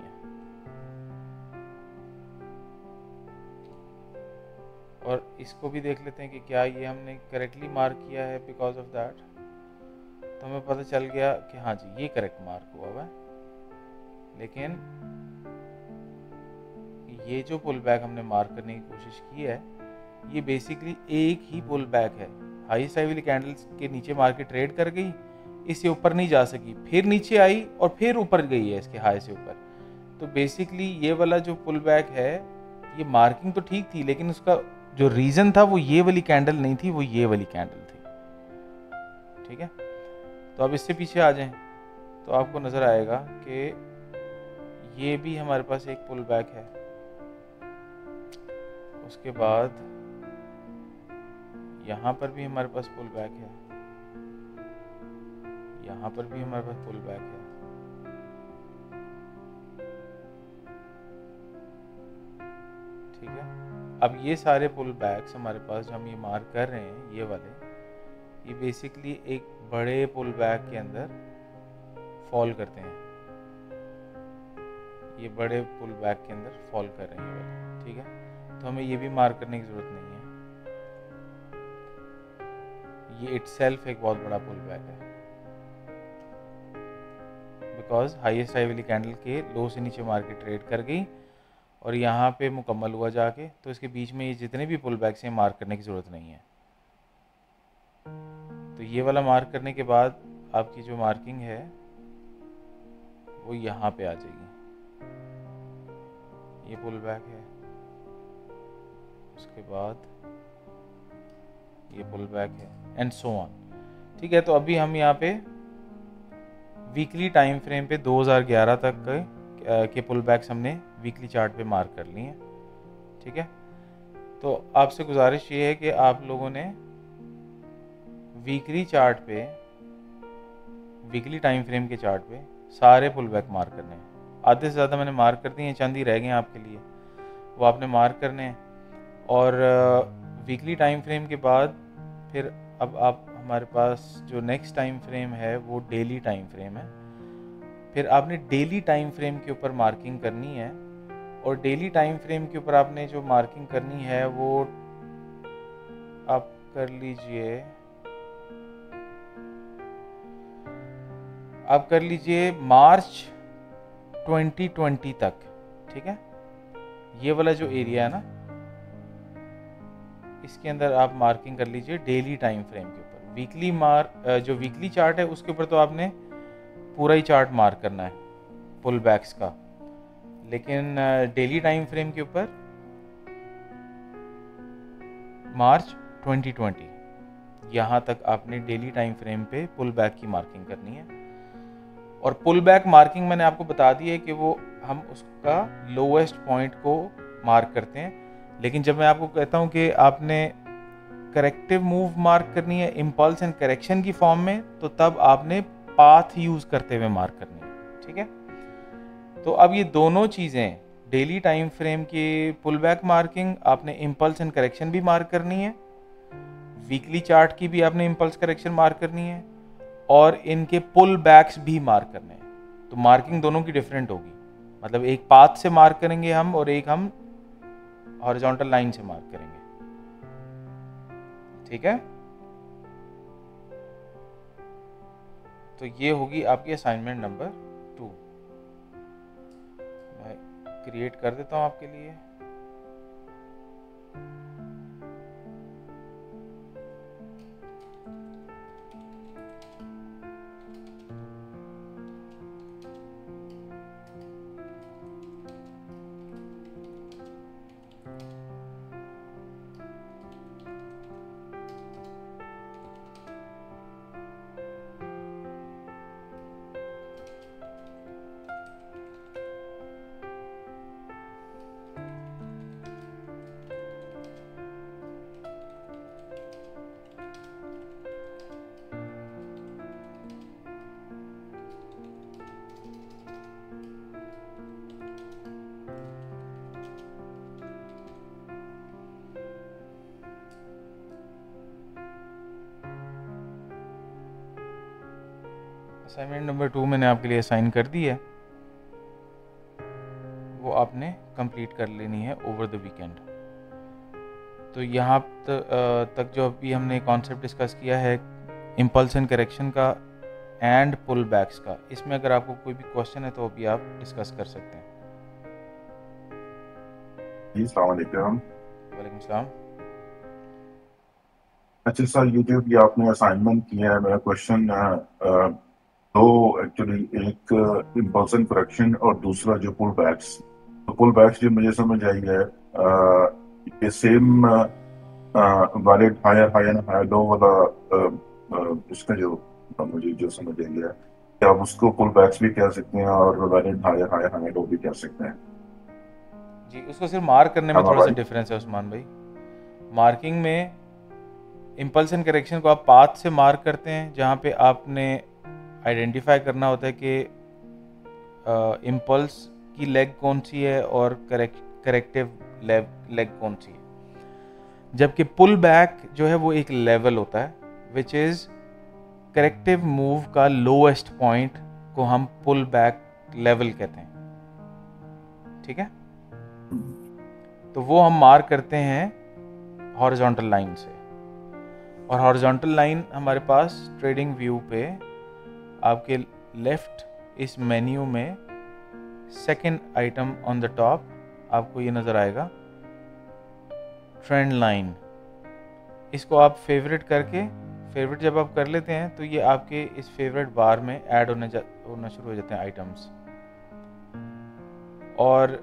और इसको भी देख लेते हैं कि क्या ये हमने करेक्टली मार्क किया है। बिकॉज ऑफ दैट तो हमें पता चल गया कि हाँ जी, ये करेक्ट मार्क हुआ है। लेकिन ये जो पुल बैक हमने मार्क करने की कोशिश की है, ये बेसिकली एक ही पुल बैक है। हाईएस्ट हाई वाली कैंडल्स के नीचे मार्केट ट्रेड कर गई, इससे ऊपर नहीं जा सकी, फिर नीचे आई और फिर ऊपर गई है इसके हाई से ऊपर। तो बेसिकली ये वाला जो पुल बैक है, ये मार्किंग तो ठीक थी, लेकिन उसका जो रीजन था वो ये वाली कैंडल नहीं थी, वो ये वाली कैंडल थी। ठीक है, तो अब इससे पीछे आ जाएं तो आपको नजर आएगा कि ये भी हमारे पास एक पुल बैक है। उसके बाद यहाँ पर भी हमारे पास पुल बैक है, यहाँ पर भी हमारे पास पुल बैक है। ठीक है, अब ये सारे पुल बैक्स हमारे पास जो हम ये मार्क कर रहे हैं, ये वाले, ये बेसिकली एक बड़े पुल बैक के अंदर फॉल करते हैं। ये बड़े पुल बैक के अंदर फॉल कर रहे हैं वाले, ठीक है। तो हमें ये भी मार्क करने की ज़रूरत नहीं है, ये इटसेल्फ एक बहुत बड़ा पुल बैक है, बिकॉज हाईएस्ट हाई वाली कैंडल के लो से नीचे मार्केट ट्रेड कर गई और यहाँ पे मुकम्मल हुआ जाके, तो इसके बीच में ये जितने भी पुल बैक्स हैं मार्क करने की ज़रूरत नहीं है। तो ये वाला मार्क करने के बाद आपकी जो मार्किंग है वो यहाँ पे आ जाएगी, ये पुल बैक है, उसके बाद ये पुल बैक है एंड सो ऑन, ठीक है। तो अभी हम यहाँ पे वीकली टाइम फ्रेम पे 2011 तक के पुल बैक्स हमने वीकली चार्ट पे मार्क कर लिए हैं, ठीक है। तो आपसे गुजारिश ये है कि आप लोगों ने वीकली चार्ट पे, वीकली टाइम फ्रेम के चार्ट पे सारे पुल बैक मार्क करने हैं। आधे से ज़्यादा मैंने मार्क कर दिए हैं, चंद ही रह गए हैं आपके लिए, वो आपने मार्क करने हैं। और वीकली टाइम फ्रेम के बाद फिर अब आप हमारे पास जो नेक्स्ट टाइम फ्रेम है वो डेली टाइम फ्रेम है। फिर आपने डेली टाइम फ्रेम के ऊपर मार्किंग करनी है, और डेली टाइम फ्रेम के ऊपर आपने जो मार्किंग करनी है वो आप कर लीजिए, आप कर लीजिए मार्च 2020 तक, ठीक है। ये वाला जो एरिया है ना, इसके अंदर आप मार्किंग कर लीजिए डेली टाइम फ्रेम के ऊपर। वीकली जो वीकली चार्ट है उसके ऊपर तो आपने पूरा ही चार्ट मार्क करना है पुल बैक्स का, लेकिन डेली टाइम फ्रेम के ऊपर मार्च 2020 यहाँ तक आपने डेली टाइम फ्रेम पे पुल बैक की मार्किंग करनी है। और पुल बैक मार्किंग मैंने आपको बता दी है कि वो हम उसका लोएस्ट पॉइंट को मार्क करते हैं, लेकिन जब मैं आपको कहता हूँ कि आपने करेक्टिव मूव मार्क करनी है इम्पल्स एंड करेक्शन की फॉर्म में, तो तब आपने पाथ यूज करते हुए मार्क करनी है, ठीक है। तो अब ये दोनों चीज़ें, डेली टाइम फ्रेम की पुल बैक मार्किंग, आपने इम्पल्स एंड करेक्शन भी मार्क करनी है, वीकली चार्ट की भी आपने इम्पल्स करेक्शन मार्क करनी है, और इनके पुल बैक्स भी मार्क करने हैं। तो मार्किंग दोनों की डिफरेंट होगी, मतलब एक पाथ से मार्क करेंगे हम और एक हम हॉरिजॉन्टल लाइन से मार्क करेंगे, ठीक है। तो ये होगी आपकी असाइनमेंट नंबर 2। मैं क्रिएट कर देता हूं आपके लिए। असाइनमेंट नंबर 2 मैंने आपके लिए असाइन कर दी है, वो आपने कंप्लीट कर लेनी है ओवर द वीकेंड। तो यहाँ तक जो अभी हमने कॉन्सेप्ट डिस्कस किया है इम्पल्स एंड करेक्शन का एंड पुल बैक्स का, इसमें अगर आपको कोई भी क्वेश्चन है तो अभी आप डिस्कस कर सकते हैं। जी अस्सलाम वालेकुम। वालेकुम सलाम। अच्छा सर, ये जो भी आपने असाइनमेंट किया है, मेरा क्वेश्चन दो एक्चुअली, एक इम्पल्स एंड करेक्शन और दूसरा जो पुल बैक्स। तो पुल बैक्स जो मुझे समझ आई है ये same valid higher high and higher low वाला इसका जो मुझे जो समझ आई है, क्या आप उसको पुल बैक्स भी कह सकते हैं और valid higher high higher low भी कह सकते हैं? जी, उसको सिर्फ मार्क करने में थोड़ा सा डिफरेंस है उस्मान भाई। मार्किंग में इम्पल्स एंड करेक्शन को आप पाथ से मार्क करते हैं, जहाँ पे आपने आइडेंटिफाई करना होता है कि इम्पल्स की लेग कौन सी है और करेक्टिव लेग कौन सी है। जबकि पुल बैक जो है वो एक लेवल होता है, विच इज़ करेक्टिव मूव का लोएस्ट पॉइंट को हम पुल बैक लेवल कहते हैं। ठीक है। तो वो हम मार्क करते हैं हॉरिजॉन्टल लाइन से, और हॉरिजॉन्टल लाइन हमारे पास ट्रेडिंग व्यू पे आपके लेफ्ट इस मेन्यू में second item on the top आपको ये नज़र आएगा, ट्रेंड लाइन। इसको आप फेवरेट करके, फेवरेट जब आप कर लेते हैं तो ये आपके इस फेवरेट बार में ऐड होना शुरू हो जाते हैं आइटम्स। और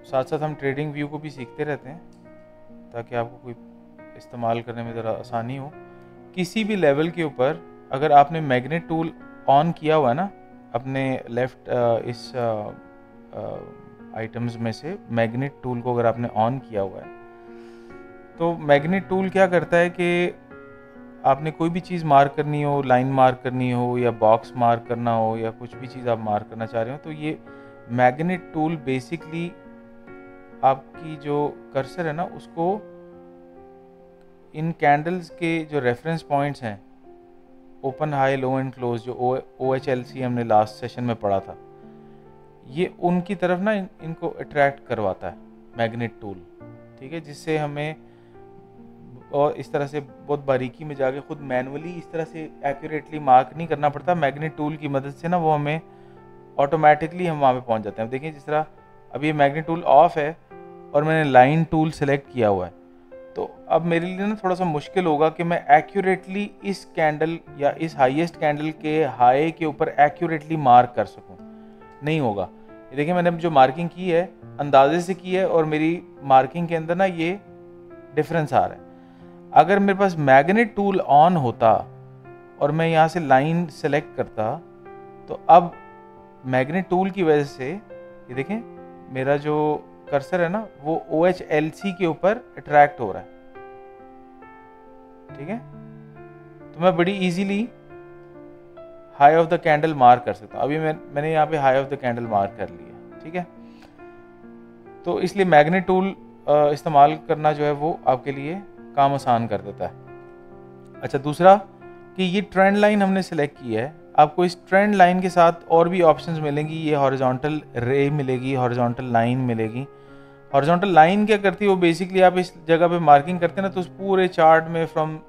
साथ साथ हम ट्रेडिंग व्यू को भी सीखते रहते हैं ताकि आपको कोई इस्तेमाल करने में ज़रा आसानी हो। किसी भी लेवल के ऊपर अगर आपने मैग्नेट टूल ऑन किया हुआ है ना, अपने लेफ्ट इस आइटम्स में से मैग्नेट टूल को अगर आपने ऑन किया हुआ है, तो मैग्नेट टूल क्या करता है कि आपने कोई भी चीज़ मार्क करनी हो, लाइन मार्क करनी हो या बॉक्स मार्क करना हो या कुछ भी चीज़ आप मार्क करना चाह रहे हो, तो ये मैग्नेट टूल बेसिकली आपकी जो कर्सर है ना उसको इन कैंडल्स के जो रेफरेंस पॉइंट्स हैं, open high low and close, जो OHLC हमने लास्ट सेशन में पढ़ा था, ये उनकी तरफ ना इनको अट्रैक्ट करवाता है मैग्नेट टूल, ठीक है। जिससे हमें और इस तरह से बहुत बारीकी में जाके खुद मैनुअली इस तरह से एक्यूरेटली मार्क नहीं करना पड़ता, मैग्नेट टूल की मदद से ना वो हमें ऑटोमेटिकली हम वहाँ पे पहुँच जाते हैं। देखिए जिस तरह अभी ये मैग्नेट टूल ऑफ है और मैंने लाइन टूल सेलेक्ट किया हुआ है, तो अब मेरे लिए ना थोड़ा सा मुश्किल होगा कि मैं एक्यूरेटली इस कैंडल या इस हाईएस्ट कैंडल के हाई के ऊपर एक्यूरेटली मार्क कर सकूं, नहीं होगा। ये देखिए मैंने जो मार्किंग की है अंदाजे से की है और मेरी मार्किंग के अंदर ना ये डिफरेंस आ रहा है। अगर मेरे पास मैग्नेट टूल ऑन होता और मैं यहाँ से लाइन सेलेक्ट करता, तो अब मैग्नेट टूल की वजह से ये देखें मेरा जो कर्सर है ना वो OHLC के ऊपर अट्रैक्ट हो रहा है, ठीक है। तो मैं बड़ी easily high of the candle mark कर सकता हूँ। अभी मैंने यहाँ पे high of the candle mark कर लिया, ठीक है। तो इसलिए मैग्नेट टूल इस्तेमाल करना जो है वो आपके लिए काम आसान कर देता है। अच्छा, दूसरा कि ये ट्रेंड लाइन हमने सेलेक्ट की है, आपको इस ट्रेंड लाइन के साथ और भी ऑप्शंस मिलेंगी। ये हॉरिजॉन्टल रे मिलेगी, हॉरिजॉन्टल लाइन मिलेगी। हॉरिजॉन्टल लाइन क्या करती है, वो बेसिकली आप इस जगह पे मार्किंग करते हैं ना, तो उस पूरे चार्ट में फ्रॉम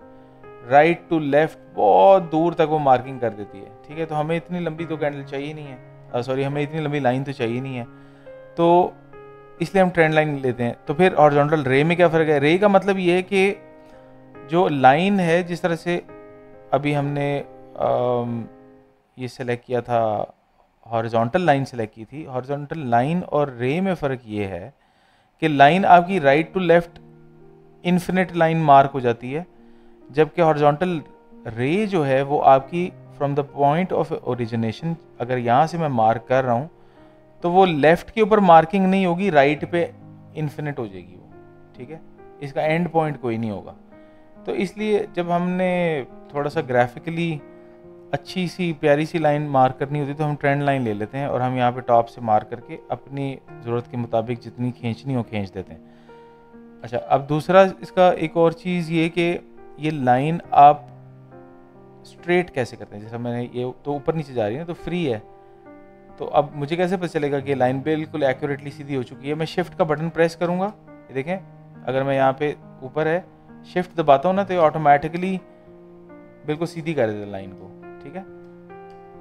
राइट टू लेफ्ट बहुत दूर तक वो मार्किंग कर देती है, ठीक है। तो हमें इतनी लंबी तो कैंडल चाहिए नहीं है, सॉरी हमें इतनी लंबी लाइन तो चाहिए नहीं है, तो इसलिए हम ट्रेंड लाइन लेते हैं। तो फिर हॉरिजॉन्टल रे में क्या फ़र्क है? रे का मतलब ये है कि जो लाइन है, जिस तरह से अभी हमने ये सेलेक्ट किया था, हॉरिजॉन्टल लाइन सेलेक्ट की थी, हॉरिजॉन्टल लाइन और रे में फ़र्क ये है कि लाइन आपकी right to left infinite line mark हो जाती है, जबकि हॉरिजॉन्टल रे जो है वो आपकी from the point of origination, अगर यहाँ से मैं मार्क कर रहा हूँ तो वो लेफ़्ट के ऊपर मार्किंग नहीं होगी, राइट पे इन्फिनिट हो जाएगी वो, ठीक है। इसका एंड पॉइंट कोई नहीं होगा। तो इसलिए जब हमने थोड़ा सा ग्राफिकली अच्छी सी प्यारी सी लाइन मार्क करनी होती है तो हम ट्रेंड लाइन ले लेते हैं और हम यहाँ पे टॉप से मार्क करके अपनी ज़रूरत के मुताबिक जितनी खींचनी हो खींच देते हैं। अच्छा, अब दूसरा इसका एक और चीज़ ये कि ये लाइन आप स्ट्रेट कैसे करते हैं। जैसे मैंने ये तो ऊपर नीचे जा रही है तो फ्री है, तो अब मुझे कैसे पता चलेगा कि लाइन बिल्कुल एक्यूरेटली सीधी हो चुकी है? मैं शिफ्ट का बटन प्रेस करूँगा, ये देखें अगर मैं यहाँ पे ऊपर है शिफ्ट दबाता हूँ ना तो ये ऑटोमेटिकली बिल्कुल सीधी कर देता है लाइन को, ठीक है।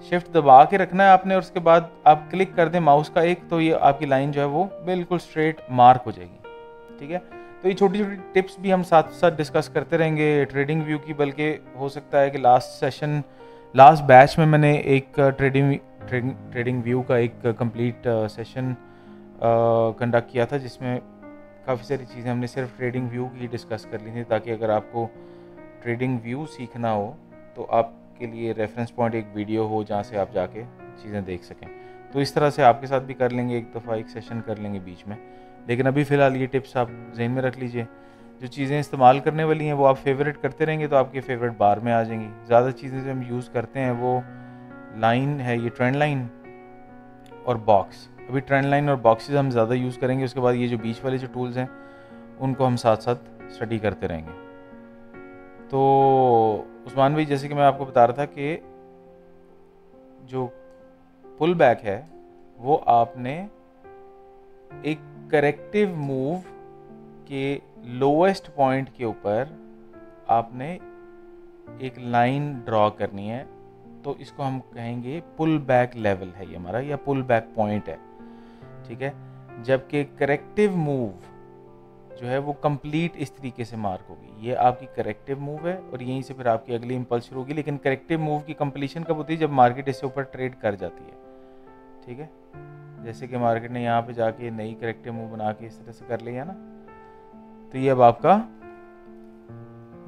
शिफ्ट दबा के रखना है आपने और उसके बाद आप क्लिक कर दें माउस का एक, तो ये आपकी लाइन जो है वो बिल्कुल स्ट्रेट मार्क हो जाएगी, ठीक है। तो ये छोटी छोटी टिप्स भी हम साथ साथ डिस्कस करते रहेंगे ट्रेडिंग व्यू की, बल्कि हो सकता है कि लास्ट बैच में मैंने एक ट्रेडिंग व्यू का एक कंप्लीट सेशन कंडक्ट किया था, जिसमें काफ़ी सारी चीज़ें हमने सिर्फ ट्रेडिंग व्यू की डिस्कस कर ली थी, ताकि अगर आपको ट्रेडिंग व्यू सीखना हो तो आपके लिए रेफरेंस पॉइंट एक वीडियो हो जहाँ से आप जाके चीज़ें देख सकें। तो इस तरह से आपके साथ भी कर लेंगे, एक दफ़ा एक सेशन कर लेंगे बीच में। लेकिन अभी फ़िलहाल ये टिप्स आप जहन में रख लीजिए, जो चीज़ें इस्तेमाल करने वाली हैं वो आप फेवरेट करते रहेंगे तो आपके फेवरेट बार में आ जाएंगी। ज़्यादा चीज़ें जो हम यूज़ करते हैं वो लाइन है, ये ट्रेंड लाइन और बॉक्स। अभी ट्रेंड लाइन और बॉक्सेस हम ज़्यादा यूज़ करेंगे, उसके बाद ये जो बीच वाले जो टूल्स हैं उनको हम साथ साथ स्टडी करते रहेंगे। तो उस्मान भाई, जैसे कि मैं आपको बता रहा था कि जो पुल बैक है वो आपने एक करेक्टिव मूव के लोएस्ट पॉइंट के ऊपर आपने एक लाइन ड्रॉ करनी है, तो इसको हम कहेंगे पुल बैक लेवल है ये हमारा, या पुल बैक पॉइंट है, ठीक है। जबकि करेक्टिव मूव जो है वो कंप्लीट इस तरीके से मार्क होगी, ये आपकी करेक्टिव मूव है और यहीं से फिर आपकी अगली इंपल्स शुरू होगी। लेकिन करेक्टिव मूव की कंप्लीशन कब होती है? जब मार्केट इससे ऊपर ट्रेड कर जाती है, ठीक है। जैसे कि मार्केट ने यहाँ पे जाके नई करेक्टिव मूव बना के इस तरह से कर लिया ना, तो ये अब आपका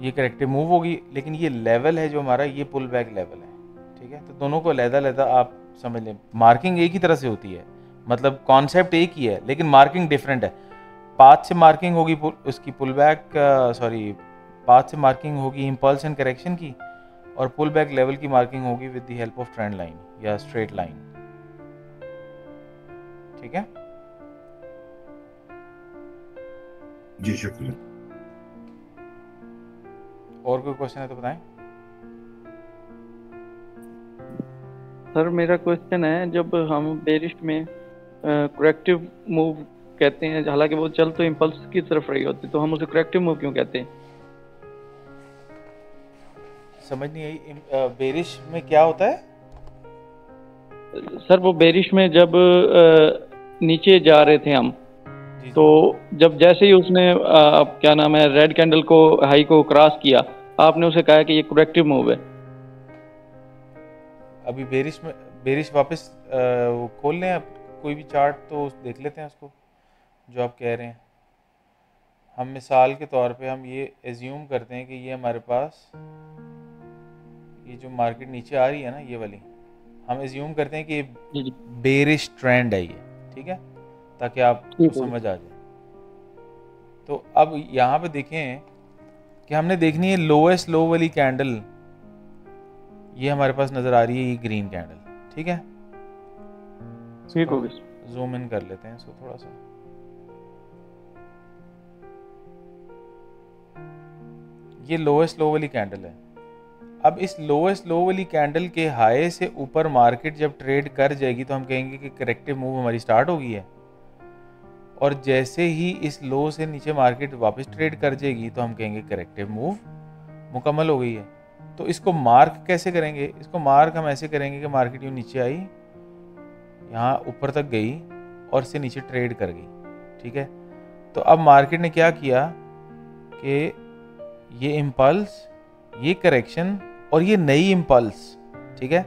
ये करेक्टिव मूव होगी। लेकिन ये लेवल है जो हमारा, ये पुल बैक लेवल है, ठीक है। तो दोनों को अलग-अलग आप समझ लें। मार्किंग एक ही तरह से होती है, मतलब कॉन्सेप्ट एक ही है लेकिन मार्किंग डिफरेंट है। पाथ से मार्किंग होगी उसकी पुल बैक, पाथ से मार्किंग होगी इम्पल्स एंड करेक्शन की, और पुल बैक लेवल की मार्किंग होगी with the help of trend line या स्ट्रेट लाइन, ठीक है जी, शुक्रिया। और कोई क्वेश्चन है तो बताएं। सर मेरा क्वेश्चन है, जब हम बेरिश में करेक्टिव मूव कहते हैं, हालांकि वो चल तो इम्पल्स की तरफ रही होती, तो हम उसे करेक्टिव मूव क्यों कहते हैं? समझ नहीं आई, बेरिश में क्या होता है? सर वो बेरिश में जब नीचे जा रहे थे हम, तो जब जैसे ही उसने क्या नाम है रेड कैंडल को हाई को क्रॉस किया, आपने उसे कहा कि ये करेक्टिव मूव है। अभी बेरिश वापस खोल लें, आप कोई भी चार्ट तो देख लेते हैं उसको जो आप कह रहे हैं। हम मिसाल के तौर पे हम ये एज्यूम करते हैं कि ये हमारे पास ये जो मार्केट नीचे आ रही है ना, ये वाली, हम एज्यूम करते हैं कि ये बेरिश ट्रेंड है ये, ठीक है, ताकि आपको समझ आ जाए। तो अब यहाँ पे देखें कि हमने देखनी है लोएस्ट लो वाली कैंडल, ये हमारे पास नजर आ रही है, ये ग्रीन कैंडल, ठीक है। ठीक हो गया, जूम इन कर लेते हैं इसको थोड़ा सा। ये लोएस्ट लो वाली कैंडल है। अब इस लोएस्ट लो वाली कैंडल के हाई से ऊपर मार्केट जब ट्रेड कर जाएगी तो हम कहेंगे कि करेक्टिव मूव हमारी स्टार्ट हो गई है, और जैसे ही इस लो से नीचे मार्केट वापस ट्रेड कर जाएगी तो हम कहेंगे करेक्टिव मूव मुकम्मल हो गई है। तो इसको मार्क कैसे करेंगे? इसको मार्क हम ऐसे करेंगे कि मार्केट यूँ नीचे आई, यहाँ ऊपर तक गई और से नीचे ट्रेड कर गई, ठीक है। तो अब मार्केट ने क्या किया कि ये इम्पल्स, ये करेक्शन और ये नई इम्पल्स, ठीक है।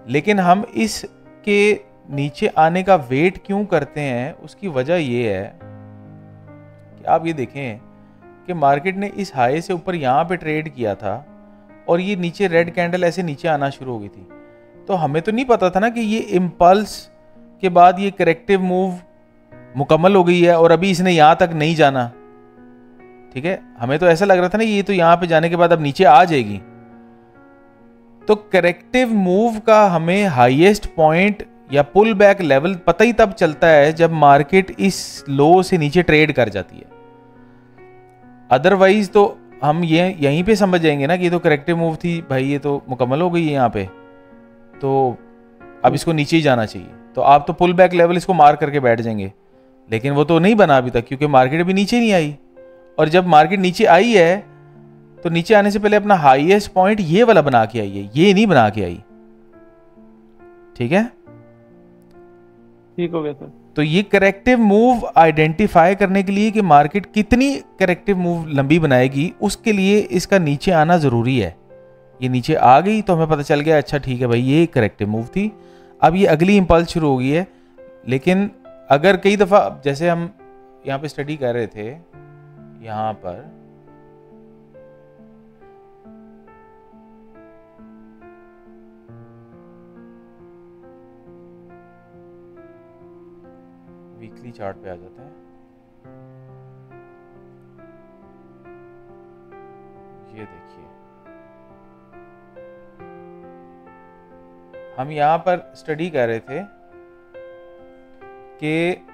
लेकिन हम इसके नीचे आने का वेट क्यों करते हैं? उसकी वजह ये है कि आप ये देखें कि मार्केट ने इस हाई से ऊपर यहाँ पे ट्रेड किया था और ये नीचे रेड कैंडल ऐसे नीचे आना शुरू हो गई थी। तो हमें तो नहीं पता था ना कि ये इम्पल्स के बाद ये करेक्टिव मूव मुकम्मल हो गई है और अभी इसने यहाँ तक नहीं जाना, ठीक है। हमें तो ऐसा लग रहा था ना ये तो यहाँ पे जाने के बाद अब नीचे आ जाएगी। तो करेक्टिव मूव का हमें हाईएस्ट पॉइंट या पुल बैक लेवल पता ही तब चलता है जब मार्केट इस लो से नीचे ट्रेड कर जाती है। अदरवाइज तो हम ये यहीं पे समझ जाएंगे ना कि ये तो करेक्टिव मूव थी भाई, ये तो मुकम्मल हो गई है यहाँ पे, तो अब इसको नीचे ही जाना चाहिए। तो आप तो पुल बैक लेवल इसको मार्क करके बैठ जाएंगे, लेकिन वो तो नहीं बना अभी तक क्योंकि मार्केट अभी नीचे नहीं आई। और जब मार्केट नीचे आई है तो नीचे आने से पहले अपना हाईएस्ट पॉइंट ये वाला बना के आई है, ये नहीं बना के आई, ठीक है। ठीक हो गया सर। तो ये करेक्टिव मूव आइडेंटिफाई करने के लिए कि मार्केट कितनी करेक्टिव मूव लंबी बनाएगी, उसके लिए इसका नीचे आना जरूरी है। ये नीचे आ गई तो हमें पता चल गया अच्छा ठीक है भाई ये करेक्टिव मूव थी, अब ये अगली इंपल्स शुरू हो गई है। लेकिन अगर कई दफ़ा जैसे हम यहाँ पे स्टडी कर रहे थे, यहाँ पर वीकली चार्ट पे आ जाते हैं, ये देखिए हम यहाँ पर स्टडी कर रहे थे कि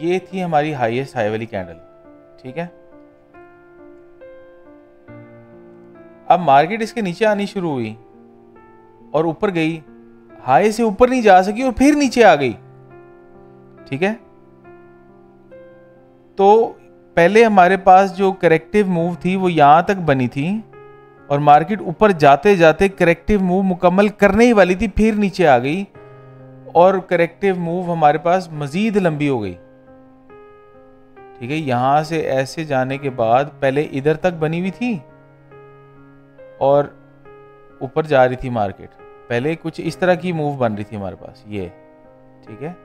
ये थी हमारी हाईएस्ट हाई वाली कैंडल, ठीक है। अब मार्केट इसके नीचे आनी शुरू हुई और ऊपर गई, हाई से ऊपर नहीं जा सकी और फिर नीचे आ गई, ठीक है। तो पहले हमारे पास जो करेक्टिव मूव थी वो यहां तक बनी थी और मार्केट ऊपर जाते जाते करेक्टिव मूव मुकम्मल करने ही वाली थी, फिर नीचे आ गई और करेक्टिव मूव हमारे पास मजीद लंबी हो गई। ठीक है, यहां से ऐसे जाने के बाद पहले इधर तक बनी हुई थी और ऊपर जा रही थी मार्केट। पहले कुछ इस तरह की मूव बन रही थी हमारे पास, ये ठीक है,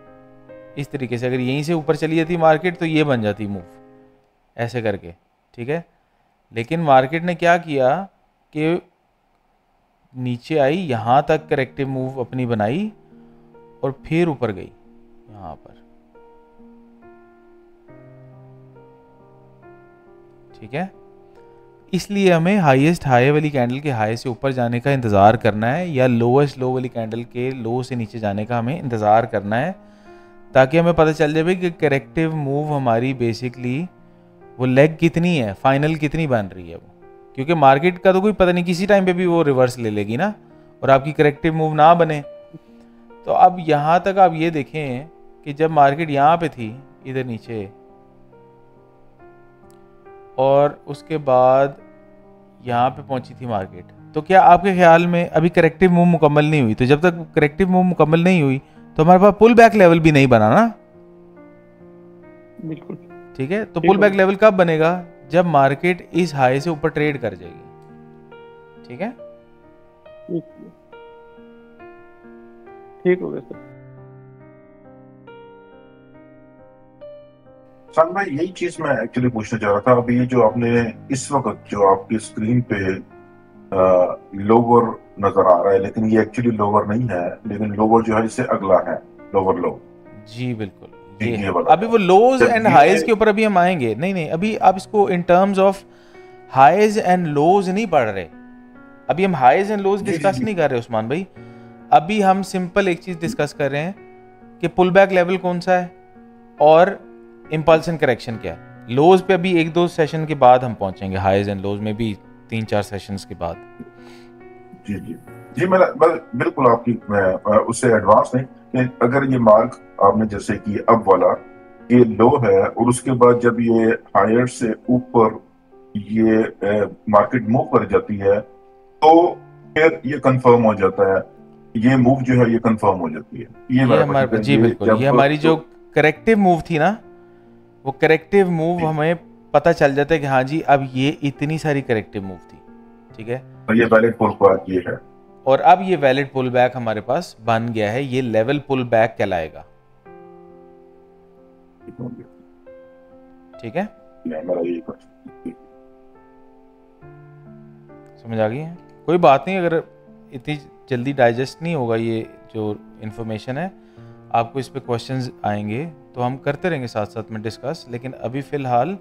इस तरीके से। अगर यहीं से ऊपर चली जाती मार्केट तो ये बन जाती मूव ऐसे करके, ठीक है। लेकिन मार्केट ने क्या किया कि नीचे आई, यहां तक करेक्टिव मूव अपनी बनाई और फिर ऊपर गई यहां पर, ठीक है। इसलिए हमें हाईएस्ट हाई वाली कैंडल के हाई से ऊपर जाने का इंतज़ार करना है या लोएस्ट लो वाली कैंडल के लो से नीचे जाने का हमें इंतज़ार करना है, ताकि हमें पता चल जाए कि करेक्टिव मूव हमारी बेसिकली वो लेग कितनी है, फाइनल कितनी बन रही है वो। क्योंकि मार्केट का तो कोई पता नहीं, किसी टाइम पे भी वो रिवर्स ले लेगी ना और आपकी करेक्टिव मूव ना बने। तो अब यहाँ तक आप ये देखें कि जब मार्केट यहाँ पे थी इधर नीचे और उसके बाद यहाँ पे पहुंची थी मार्केट, तो क्या आपके ख्याल में अभी करेक्टिव मूव मुकम्मल नहीं हुई? तो जब तक करेक्टिव मूव मुकम्मल नहीं हुई तो हमारे पास पुल बैक लेवल भी नहीं बना ना। बिल्कुल ठीक है, तो पुल बैक लेवल कब बनेगा? जब मार्केट इस हाई से ऊपर ट्रेड कर जाएगी। ठीक है, ठीक हो गया सर। सन भाई, यही चीज मैं एक्चुअली पूछना चाह रहा था। अभी ये जो आपने इस वक्त जो आपकी स्क्रीन पे लोअर नजर आ रहा है, लेकिन ये एक्चुअली लोअर नहीं है, लेकिन लोअर जो है इससे अगला है लोअर लो। जी बिल्कुल, ये है। अभी वो लोज एंड हाईज के ऊपर अभी हम आएंगे। नहीं, अभी आप इसको in terms of highs and lows नहीं पढ़ रहे। अभी हम हाईज एंड लोज डिस्कस नहीं कर रहे उस्मान भाई। अभी हम सिंपल एक चीज डिस्कस कर रहे हैं कि पुल बैक लेवल कौन सा है और इंपल्सन करेक्शन क्या है। लोज पे अभी 1-2 सेशन के बाद हम पहुंचेंगे, हाईज एंड लोज में भी 3-4 सेशंस के बाद। जी जी जी, मैं बिल्कुल आपकी उससे एडवांस नहीं कि अगर ये मार्क आपने जैसे कि अब वाला ये लो है और उसके बाद जब ये हायर से ऊपर ये मार्केट मूव कर जाती है तो फिर ये कंफर्म हो जाता है, ये मूव जो है ये कंफर्म हो जाती है। ये हमारे जी बिल्कुल, ये हमारी जो करेक्टिव मूव थी ना, वो करेक्टिव मूव हमें पता चल जाता है कि हाँ जी अब ये इतनी सारी करेक्टिव मूव थी। ठीक है, और ये वैलिड पुल बैक ये है, और अब ये वैलिड पुल बैक हमारे पास बन गया है। ये लेवल पुल बैक कहलाएगा। ठीक है, समझ आ गई है? कोई बात नहीं, अगर इतनी जल्दी डाइजेस्ट नहीं होगा ये जो इन्फॉर्मेशन है, आपको इस पे क्वेश्चंस आएंगे तो हम करते रहेंगे साथ साथ में डिस्कस। लेकिन अभी फ़िलहाल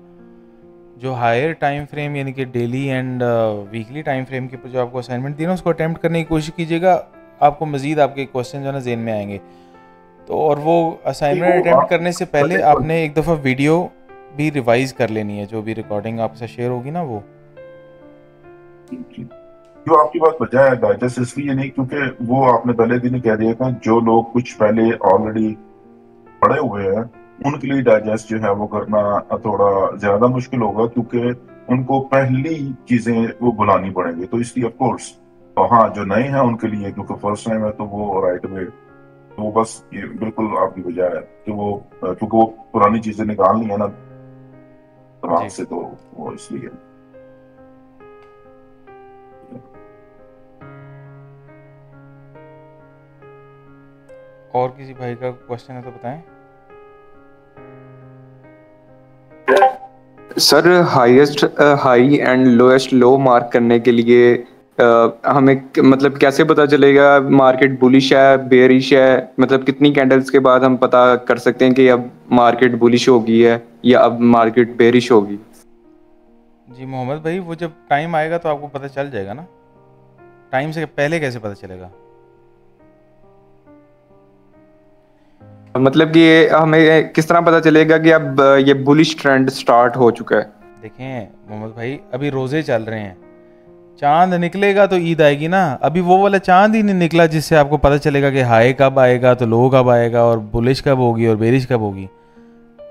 जो हायर टाइम फ्रेम यानी कि daily and weekly time frame के ऊपर जो आपको असाइनमेंट दी ना, उसको अटैम्प्ट करने की कोशिश कीजिएगा। आपको मज़ीद आपके क्वेश्चन जो है ना ज़हन में आएंगे। तो और वो असाइनमेंट अटैम्प्ट करने से पहले आपने एक दफ़ा वीडियो भी रिवाइज कर लेनी है, जो भी रिकॉर्डिंग आपसे शेयर होगी ना वो। जो आपकी बात बजाय डाइजेस्ट इसलिए नहीं क्योंकि वो आपने पहले दिन कह दिया था, जो लोग कुछ पहले ऑलरेडी पढ़े हुए हैं उनके लिए डाइजेस्ट जो है वो करना थोड़ा ज्यादा मुश्किल होगा, क्योंकि उनको पहली चीजें वो बुलानी पड़ेंगी। तो इसलिए ऑफ कोर्स, तो हाँ जो नए हैं उनके लिए क्योंकि फर्स्ट टाइम है तो वो राइट वे तो वो बस ये बिल्कुल आपकी वजह है कि वो क्योंकि वो पुरानी चीजें निकालनी है ना दिमाग से, तो वो इसलिए। और किसी भाई का क्वेश्चन है तो बताएं। Sir highest high and lowest low mark करने के लिए हमें मतलब कैसे पता चलेगा मार्केट बुलिश है बेरिश है? मतलब कितनी कैंडल्स के बाद हम पता कर सकते हैं कि अब मार्केट बुलिश होगी है या अब मार्केट बेरिश होगी? जी मोहम्मद भाई, वो जब टाइम आएगा तो आपको पता चल जाएगा ना। टाइम से पहले कैसे पता चलेगा? मतलब कि हमें किस तरह पता चलेगा कि अब ये बुलिश ट्रेंड स्टार्ट हो चुका है? देखें मोहम्मद भाई, अभी रोजे चल रहे हैं, चांद निकलेगा तो ईद आएगी ना। अभी वो वाला चांद ही नहीं निकला जिससे आपको पता चलेगा कि हाई कब आएगा, तो लो कब आएगा, और बुलिश कब होगी और बेरिश कब होगी।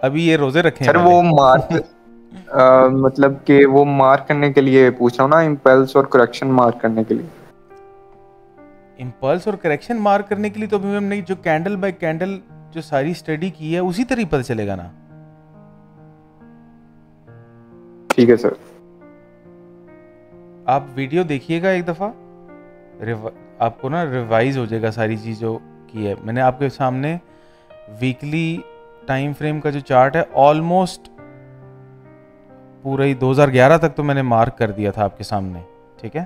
अभी ये रोजे रखे हैं सर वो मार्क मतलब कि वो मार्क करने के लिए पूछ रहा हूँ ना, इम्पल्स और करेक्शन मार्क करने के लिए। इम्पल्स और करेक्शन मार्क करने के लिए तो अभी हमने जो कैंडल बाय कैंडल जो सारी स्टडी की है उसी तरह ही पता चलेगा ना। ठीक है सर। आप वीडियो देखिएगा एक दफ़ा, आपको ना रिवाइज हो जाएगा सारी चीज़ जो की है। मैंने आपके सामने वीकली टाइम फ्रेम का जो चार्ट है ऑलमोस्ट पूरा ही 2011 तक तो मैंने मार्क कर दिया था आपके सामने, ठीक है।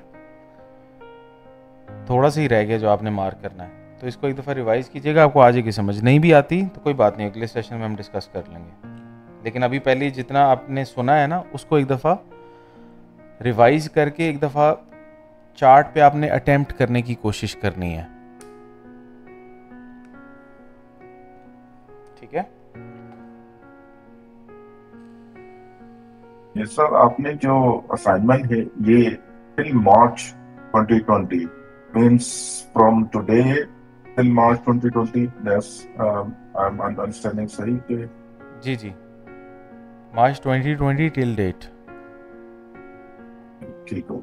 थोड़ा सा ही रह गया जो आपने मार्क करना है, तो इसको एक दफ़ा रिवाइज कीजिएगा, आपको आ जाएगी समझ। नहीं भी आती तो कोई बात नहीं, अगले सेशन में हम डिस्कस कर लेंगे। लेकिन अभी पहले जितना आपने सुना है ना उसको एक दफ़ा रिवाइज करके एक दफ़ा चार्ट पे आपने अटेम्प्ट करने की कोशिश करनी है, ठीक है। ये सर आपने जो असाइनमेंट है ये till March 2020 means from today till March 2020, that's I am understanding सही कि? जी जी, मार्च 2020 टिल डेट। ठीक हो।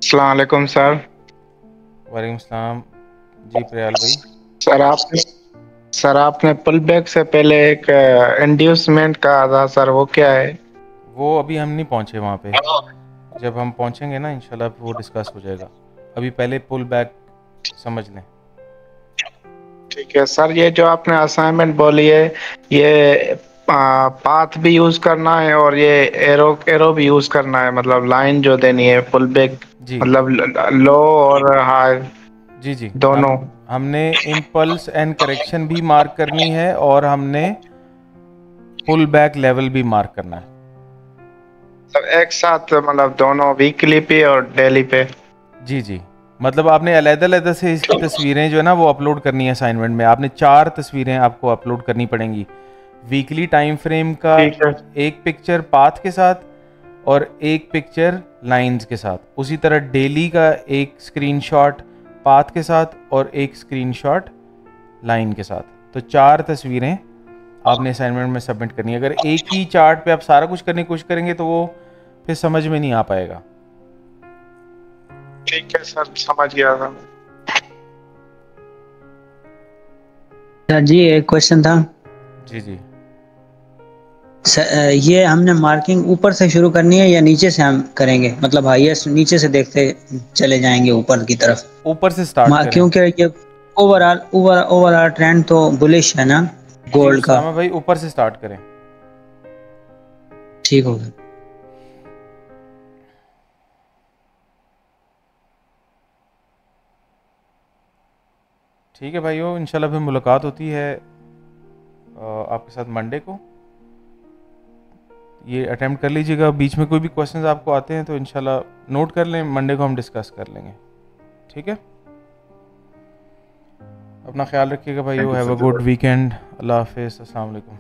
अस्सलाम वालेकुम सर। वालेकुम सलाम जी प्रयाल भाई। सर आपने पुल बैक से पहले एक इंड्यूसमेंट कहा था सर, वो क्या है? वो अभी हम नहीं पहुंचे वहाँ पे, जब हम पहुंचेंगे ना इंशाल्लाह वो डिस्कस हो जाएगा। अभी पहले पुल बैक समझ लें। ठीक है सर, ये जो आपने असाइनमेंट बोली है ये पाथ भी यूज करना है और ये एरो भी यूज करना है, मतलब लाइन जो देनी है पुल बैक, मतलब लो और हाई जी जी दोनों। हमने इम्पल्स एंड करेक्शन भी मार्क करनी है और हमने पुल बैक लेवल भी मार्क करना है। तो एक साथ मतलब दोनों वीकली पे और डेली पे? जी जी, मतलब आपने अलग-अलग से इसकी तस्वीरें जो है ना वो अपलोड करनी है असाइनमेंट में। आपने 4 तस्वीरें आपको अपलोड करनी पड़ेंगी। वीकली टाइम फ्रेम का एक पिक्चर पाथ के साथ और एक पिक्चर लाइंस के साथ, उसी तरह डेली का एक स्क्रीनशॉट पाथ के साथ और एक स्क्रीनशॉट लाइन के साथ। तो 4 तस्वीरें आपने असाइनमेंट में सबमिट करनी है। अगर एक ही चार्ट पे आप सारा कुछ करने की कोशिश करेंगे तो वो फिर समझ में नहीं आ पाएगा। ठीक है सर, समझ गया था। सर जी एक क्वेश्चन था। जी जी ये हमने मार्किंग ऊपर से शुरू करनी है या नीचे से हम करेंगे? मतलब हाईएस्ट नीचे से देखते चले जाएंगे ऊपर की तरफ? ऊपर से स्टार्ट करें, क्योंकि ये ओवरऑल ट्रेंड तो बुलिश है ना गोल्ड का। भाई ऊपर से स्टार्ट करें। ठीक होगा। ठीक है भाइयों, इंशाल्लाह फिर मुलाकात होती है आपके साथ मंडे को। ये अटेम्प्ट कर लीजिएगा, बीच में कोई भी क्वेश्चंस आपको आते हैं तो इंशाल्लाह नोट कर लें, मंडे को हम डिस्कस कर लेंगे, ठीक है। अपना ख्याल रखिएगा भाइयों, हैव अ गुड वीकेंड। अल्लाह हाफिज़, अस्सलाम वालेकुम।